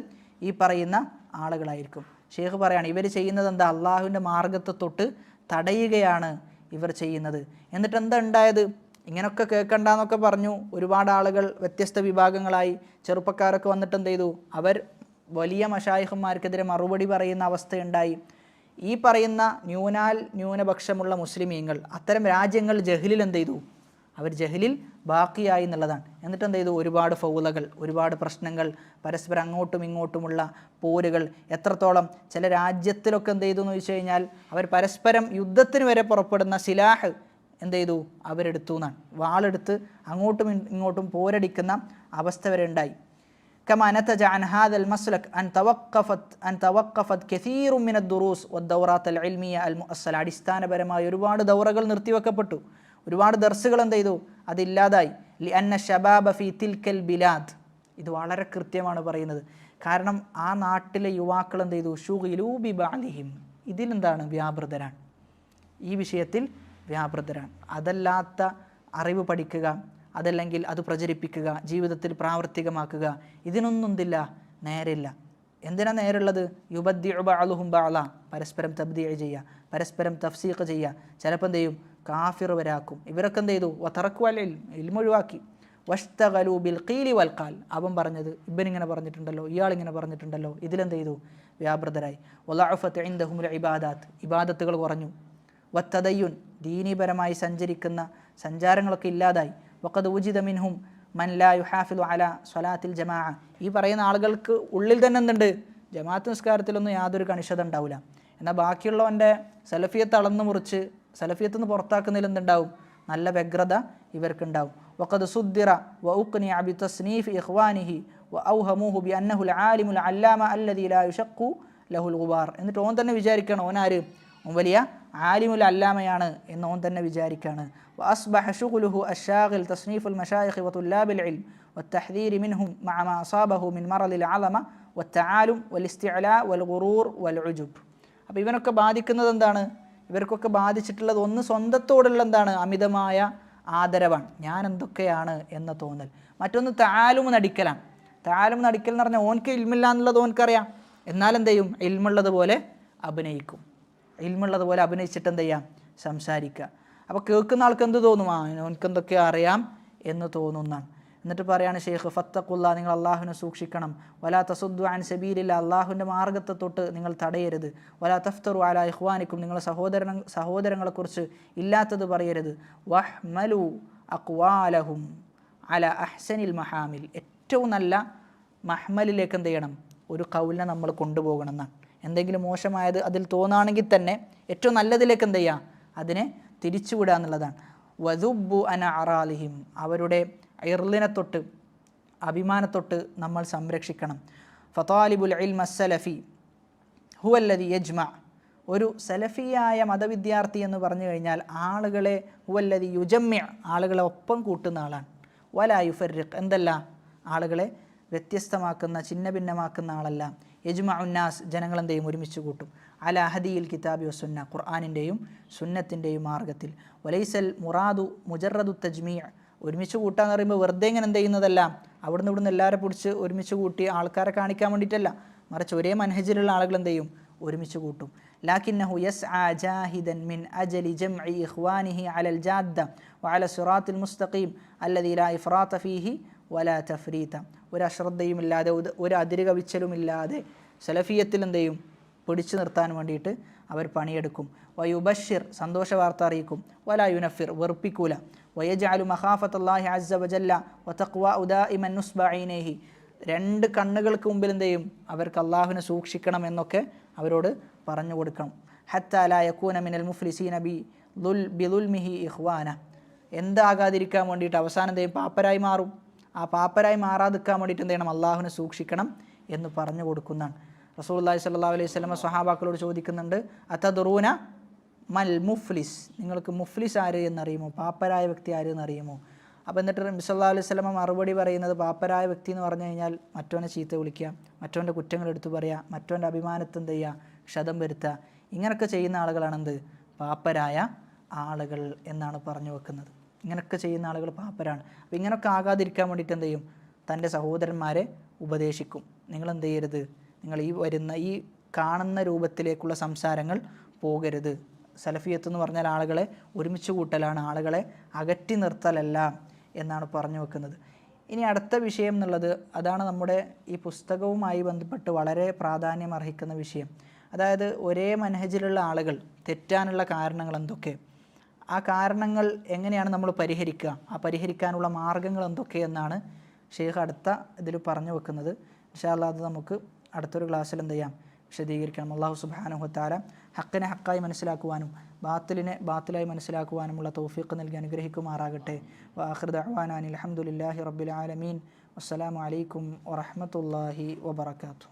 ഈ പറയുന്ന ആളുകളായിരിക്കും. ഷെയ്ഖ് പറയാണ് ഇവർ ചെയ്യുന്നത് എന്താ? അള്ളാഹുവിൻ്റെ മാർഗത്തെ തൊട്ട് തടയുകയാണ് ഇവർ ചെയ്യുന്നത്. എന്നിട്ട് എന്താ ഉണ്ടായത്? ഇങ്ങനെയൊക്കെ കേൾക്കണ്ടെന്നൊക്കെ പറഞ്ഞു. ഒരുപാട് ആളുകൾ വ്യത്യസ്ത വിഭാഗങ്ങളായി, ചെറുപ്പക്കാരൊക്കെ വന്നിട്ട് എന്ത് ചെയ്തു? അവർ വലിയ മശായിഖന്മാർക്കെതിരെ മറുപടി പറയുന്ന അവസ്ഥയുണ്ടായി. ഈ പറയുന്ന ന്യൂനപക്ഷമുള്ള മുസ്ലിമീങ്ങൾ അത്തരം രാജ്യങ്ങൾ ജഹ്ലിൽ എന്ത് ചെയ്തു? അവർ ജഹ്ലിൽ ബാക്കിയായി എന്നുള്ളതാണ്. എന്നിട്ട് എന്ത് ചെയ്തു? ഒരുപാട് ഫൗളകൾ, ഒരുപാട് പ്രശ്നങ്ങൾ, പരസ്പരം അങ്ങോട്ടും ഇങ്ങോട്ടുമുള്ള പോരുകൾ. എത്രത്തോളം ചില രാജ്യത്തിലൊക്കെ എന്ത് ചെയ്തു എന്ന് ചോദിച്ചു കഴിഞ്ഞാൽ അവർ പരസ്പരം യുദ്ധത്തിന് വരെ പുറപ്പെടുന്ന സിലാഹ് എന്ത് ചെയ്തു? അവരെടുത്തു എന്നാണ്. വാളെടുത്ത് അങ്ങോട്ടും ഇങ്ങോട്ടും പോരടിക്കുന്ന അവസ്ഥ വരെ ഉണ്ടായി. كما نتج عن هذا المسلك أن توقفت كثير من الدروس والدورات العلمية المؤصلة. അടിസ്ഥാനപരമായ ഒരുപാട് ദൗറകൾ നിർത്തിവെക്കപ്പെട്ടു, ഒരുപാട് ദർസുകൾ എന്ത് ചെയ്തു? അതില്ലാതായി. لأن الشباب في تلك البلاد, ഇത് വളരെ കൃത്യമാണ് പറയുന്നത്. കാരണം ആ നാട്ടിലെ യുവാക്കൾ എന്ത് ചെയ്തു? ശുഗിലൂ ബിബഅദിഹിം, ഇതിലെന്താണ്? വ്യാപൃതരാണ്, ഈ വിഷയത്തിൽ വ്യാപൃതരാണ്. അതല്ലാത്ത അറിവ് പഠിക്കുക, അതല്ലെങ്കിൽ അത് പ്രചരിപ്പിക്കുക, ജീവിതത്തിൽ പ്രാവർത്തികമാക്കുക, ഇതിനൊന്നും എന്തില്ല? നേരില്ല. എന്തിനാ നേരുള്ളത്? യുബദ്ദിഉ ബഅലുഹും ബഅല, പരസ്പരം തബ്ദീഅ ചെയ്യുക, പരസ്പരം തഫ്സീഖ് ചെയ്യുക. ചിലപ്പോൾ എന്ത് ചെയ്യും? കാഫിർ വരാക്കും. ഇവരൊക്കെ എന്ത് ചെയ്തു? വതറക്കു അൽ ഇൽമ, ഒഴിവാക്കി. വഷ്തഗലു ബിൽ ഖീലി വൽ ഖാൽ, അവൻ പറഞ്ഞത് ഇബ്നിങ്ങനെ പറഞ്ഞിട്ടുണ്ടല്ലോ, ഇയാളിങ്ങനെ പറഞ്ഞിട്ടുണ്ടല്ലോ, ഇതിലെന്ത് ചെയ്തു? വ്യാപൃതരായി. വലഅഫത ഇൻദഹുൽ ഇബാദാത്ത്, ഇബാദത്തുകൾ കുറഞ്ഞു. വത്തദയ്യുൻ, ദീനീപരമായി സഞ്ചരിക്കുന്ന സഞ്ചാരങ്ങളൊക്കെ ഇല്ലാതായി. വഖദ് ഉജിദ മിൻഹും മൻ ലാ യുഹാഫിദു അലാ സ്വലാത്തിൽ ജമാഅ, ഈ പറയുന്ന ആളുകൾക്ക് ഉള്ളിൽ തന്നെ എന്തുണ്ട്? ജമാഅത്ത് നിസ്കാരത്തിലൊന്നും യാതൊരു കണിശത ഉണ്ടാവില്ല. എന്നാൽ ബാക്കിയുള്ളവൻ്റെ സലഫിയത്ത് അളന്നു മുറിച്ച് സലഫിയത്ത് നിന്ന് പുറത്താക്കുന്നതിൽ എന്തുണ്ടാവും? നല്ല വ്യഗ്രത ഇവർക്കുണ്ടാവും. വഖദ് സുദ്ദിറ വ ഉഖ്നിഅ ബിതസ്നീഫ് ഇഖ്വാനിഹി വ ഔഹമൂഹു ബിഅന്നഹുൽ ആലിമുൽ അല്ലാമ അല്ലദീ ലാ യുശഖു ലഹുൽ ഗുബാർ. എന്നിട്ട് ഓൻ തന്നെ വിചാരിക്കണം ഓനാര്? ഓൻ വലിയ ആലിമുൽ അല്ലാമയാണ് എന്ന് ഓൻ തന്നെ വിചാരിക്കുകയാണ്. وأصبح شغله الشاغل تصنيف المشايخ وطلاب العلم والتحذير منهم مع ما أصابه من مرض العظمة والتعالم والاستعلاء والغرور والعجب. അപ്പോൾ ഇവനൊക്കെ ബാധിക്കുന്നത് എന്താണ്? ഇവർക്കൊക്കെ ബാധിച്ചിട്ടുള്ളത് ഒന്ന് സ്വന്തത്തോടുള്ള എന്താണ്? അമിതമായ ആദരവാണ്, ഞാൻ എന്തൊക്കെയാണ് എന്ന തോന്നൽ. മറ്റൊന്ന് തആലും നടിക്കലാണ്. തആലും നടിക്കൽ എന്ന് പറഞ്ഞാൽ ഓൻക്ക് ഇൽമില്ല എന്നുള്ളത് ഓൻക്കറിയാം, എന്നാൽ എന്ത് ചെയ്യും? ഇൽമുള്ളതുപോലെ അഭിനയിക്കും. ഇൽമുള്ളതുപോലെ അഭിനയിച്ചിട്ട് എന്ത് ചെയ്യാം? സംസാരിക്കുക. അപ്പോൾ കേൾക്കുന്ന ആൾക്ക് എന്ത് തോന്നും? ഓൻക്കെന്തൊക്കെ അറിയാം എന്ന് തോന്നുന്നതാണ്. എന്നിട്ട് പറയാണ് ഷെയ്ഖ്, ഫത്തഖുല്ലാ, നിങ്ങൾ അള്ളാഹുവിനെ സൂക്ഷിക്കണം. വലാ തസുദ്ദു അൻ സബീലില്ല, അള്ളാഹുവിൻ്റെ മാർഗത്തെ തൊട്ട് നിങ്ങൾ തടയരുത്. വലാ തഫ്തറു അലാ ഇഖ്വാനിക്കും, നിങ്ങളെ സഹോദരങ്ങളെക്കുറിച്ച് ഇല്ലാത്തത് പറയരുത്. വഹ്മലു അഖ്വാലഹും അലാ അഹ്സനിൽ മഹാമിൽ, ഏറ്റവും നല്ല മഹ്മലിലേക്ക് എന്ത് ചെയ്യണം? ഒരു കൗലിനെ നമ്മൾ കൊണ്ടുപോകണം എന്നാണ്. എന്തെങ്കിലും മോശമായത് അതിൽ തോന്നുകയാണെങ്കിൽ തന്നെ ഏറ്റവും നല്ലതിലേക്ക് എന്ത് ചെയ്യുക? അതിനെ തിരിച്ചുവിടുക എന്നുള്ളതാണ്. വദുബ്ബു അന അറാലിഹിം, അവരുടെ ഇർലിനെ തൊട്ട്, അഭിമാനത്തൊട്ട് നമ്മൾ സംരക്ഷിക്കണം. ഫതാലിബുൽ ഇൽമ സലഫി ഹുവല്ലദി യജ്മ, ഒരു സലഫിയായ മതവിദ്യാർത്ഥി എന്ന് പറഞ്ഞു കഴിഞ്ഞാൽ ആളുകളെ, ഹുവല്ലദി യുജമ്മിഅ, ആളുകളെ ഒപ്പം കൂട്ടുന്ന ആളാണ്. വലാ യുഫർരിഖ്, എന്തല്ല? ആളുകളെ വ്യത്യസ്തമാക്കുന്ന, ഛിന്ന ഭിന്നമാക്കുന്ന ആളല്ല. യജ്മഉന്നാസ്, ജനങ്ങളെന്ത് ചെയ്യും? ഒരുമിച്ച് കൂട്ടും. അല ഹദിയിൽ കിതാബി വസുന്ന, ഖുർആനിൻ്റെയും സുന്നത്തിൻ്റെയും മാർഗത്തിൽ. വലൈസൽ മുറാദു മുജറദു തജ്മീഅ, ഒരുമിച്ച് കൂട്ടാന്ന് പറയുമ്പോൾ വെറുതെ ഇങ്ങനെ എന്ത് ചെയ്യുന്നതല്ല, അവിടുന്ന് ഇവിടുന്ന് എല്ലാവരെ പിടിച്ച് ഒരുമിച്ച് കൂട്ടി ആൾക്കാരെ കാണിക്കാൻ വേണ്ടിയിട്ടല്ല, മറിച്ച് ഒരേ മനഹജിലുള്ള ആളുകൾ എന്ത് ചെയ്യും? ഒരുമിച്ച് കൂട്ടും. ലാകിന്നഹു യസ്ആ ജാഹിദൻ മിൻ അജലി ജംഇ ഇഖ്വാനിഹി അലൽ ജാദ്ദ വഅല സിറാത്തിൽ മുസ്തഖീം അല്ലദീ ലാ ഇഫ്റാത ഫീഹി വലാ തഫ്രീത, ഒരു അശ്രദ്ധയുമില്ലാതെ ഒരു അതിര് കവിച്ചലുമില്ലാതെ സലഫിയത്തിൽ എന്ത് ചെയ്യും? പിടിച്ചു നിർത്താൻ വേണ്ടിയിട്ട് അവർ പണിയെടുക്കും. വയുബഷിർ, സന്തോഷ വാർത്ത അറിയിക്കും. വലാ യുനഫിർ, വെറുപ്പിക്കൂല. വയജഅലു മഖാഫത്തല്ലാഹി അസ്സ വജല്ല വതഖ്വ ദായിമൻ നുസ്ബ ഐനൈഹി, രണ്ട് കണ്ണുകൾക്ക് മുമ്പിൽ എന്ത് ചെയ്യും? അവർക്ക് അള്ളാഹുവിനെ സൂക്ഷിക്കണം എന്നൊക്കെ അവരോട് പറഞ്ഞു കൊടുക്കണം. ഹത്താ ലാ യകൂന മിനൽ മുഫ്ലിസീന ബിദുൽമിഹി ഇഖ്വാന, എന്താകാതിരിക്കാൻ വേണ്ടിയിട്ട് അവസാനം എന്ത് ചെയ്യും? പാപ്പരായി മാറും. ആ പാപ്പരായി മാറാതിരിക്കാൻ വേണ്ടിയിട്ട് എന്ത് ചെയ്യണം? അള്ളാഹുവിനെ സൂക്ഷിക്കണം എന്ന് പറഞ്ഞു കൊടുക്കുന്നതാണ്. റസൂലുള്ളാഹി സ്വല്ലല്ലാഹു അലൈഹി വസല്ലം സ്വഹാബാക്കളോട് ചോദിക്കുന്നുണ്ട്, അതദറൂന മൽ മുഫ്ലിസ്, നിങ്ങൾക്ക് മുഫ്ലിസ് ആര് എന്നറിയുമോ? പാപ്പരായ വ്യക്തി ആര് എന്നറിയുമോ? അപ്പോൾ എന്നിട്ട് നബി സല്ലല്ലാഹു അലൈഹി വസല്ലം മറുപടി പറയുന്നത്, പാപ്പരായ വ്യക്തി എന്ന് പറഞ്ഞു കഴിഞ്ഞാൽ മറ്റവനെ ചീത്ത വിളിക്കുക, മറ്റവൻ്റെ കുറ്റങ്ങൾ എടുത്തു പറയുക, മറ്റവൻ്റെ അഭിമാനത്തെ എന്ത് ചെയ്യുക? ക്ഷതം വരുത്തുക, ഇങ്ങനെയൊക്കെ ചെയ്യുന്ന ആളുകളാണെന്ത്? പാപ്പരായ ആളുകൾ എന്നാണ് പറഞ്ഞു വെക്കുന്നത്. ഇങ്ങനെയൊക്കെ ചെയ്യുന്ന ആളുകൾ പാപ്പരാണ്. അപ്പോൾ ഇങ്ങനെയൊക്കെ ആകാതിരിക്കാൻ വേണ്ടിയിട്ട് എന്ത് ചെയ്യും? തൻ്റെ സഹോദരന്മാരെ ഉപദേശിക്കും. നിങ്ങൾ എന്ത് ചെയ്യരുത്, നിങ്ങൾ ഈ കാണുന്ന രൂപത്തിലേക്കുള്ള സംസാരങ്ങൾ പോകരുത്. സലഫിയത്ത് എന്ന് പറഞ്ഞാൽ ആളുകളെ ഒരുമിച്ച് കൂട്ടലാണ്, ആളുകളെ അകറ്റി നിർത്തലല്ല എന്നാണ് പറഞ്ഞു വെക്കുന്നത്. ഇനി അടുത്ത വിഷയം എന്നുള്ളത്, അതാണ് നമ്മുടെ ഈ പുസ്തകവുമായി ബന്ധപ്പെട്ട് വളരെ പ്രാധാന്യം അർഹിക്കുന്ന വിഷയം. അതായത് ഒരേ മനഹജിലുള്ള ആളുകൾ തെറ്റാനുള്ള കാരണങ്ങൾ എന്തൊക്കെ, ആ കാരണങ്ങൾ എങ്ങനെയാണ് നമ്മൾ പരിഹരിക്കുക, ആ പരിഹരിക്കാനുള്ള മാർഗ്ഗങ്ങൾ എന്തൊക്കെയെന്നാണ് ഷെയ്ഖ് അടുത്ത ഇതിൽ പറഞ്ഞു വെക്കുന്നത്. ഇൻഷാ അല്ലാഹ് അത് നമുക്ക് അടുത്തൊരു ക്ലാസ്സിൽ എന്ത് ചെയ്യാം, വിശദീകരിക്കണം. അല്ലാഹു സുബ്ഹാനഹു വ തആല ഹക്കിനെ ഹക്കായി മനസ്സിലാക്കുവാനും ബാത്തിലിനെ ബാത്തിലായി മനസ്സിലാക്കുവാനുമുള്ള തൗഫീഖ് നൽകി അനുഗ്രഹിക്കുമാറാകട്ടെ. വആഖിറു ദഅ്വാനാ അൽഹംദുലില്ലാഹി റബ്ബിൽ ആലമീൻ. വസ്സലാമു അലൈക്കും വറഹ്മത്തുള്ളാഹി വബറകാതുഹു.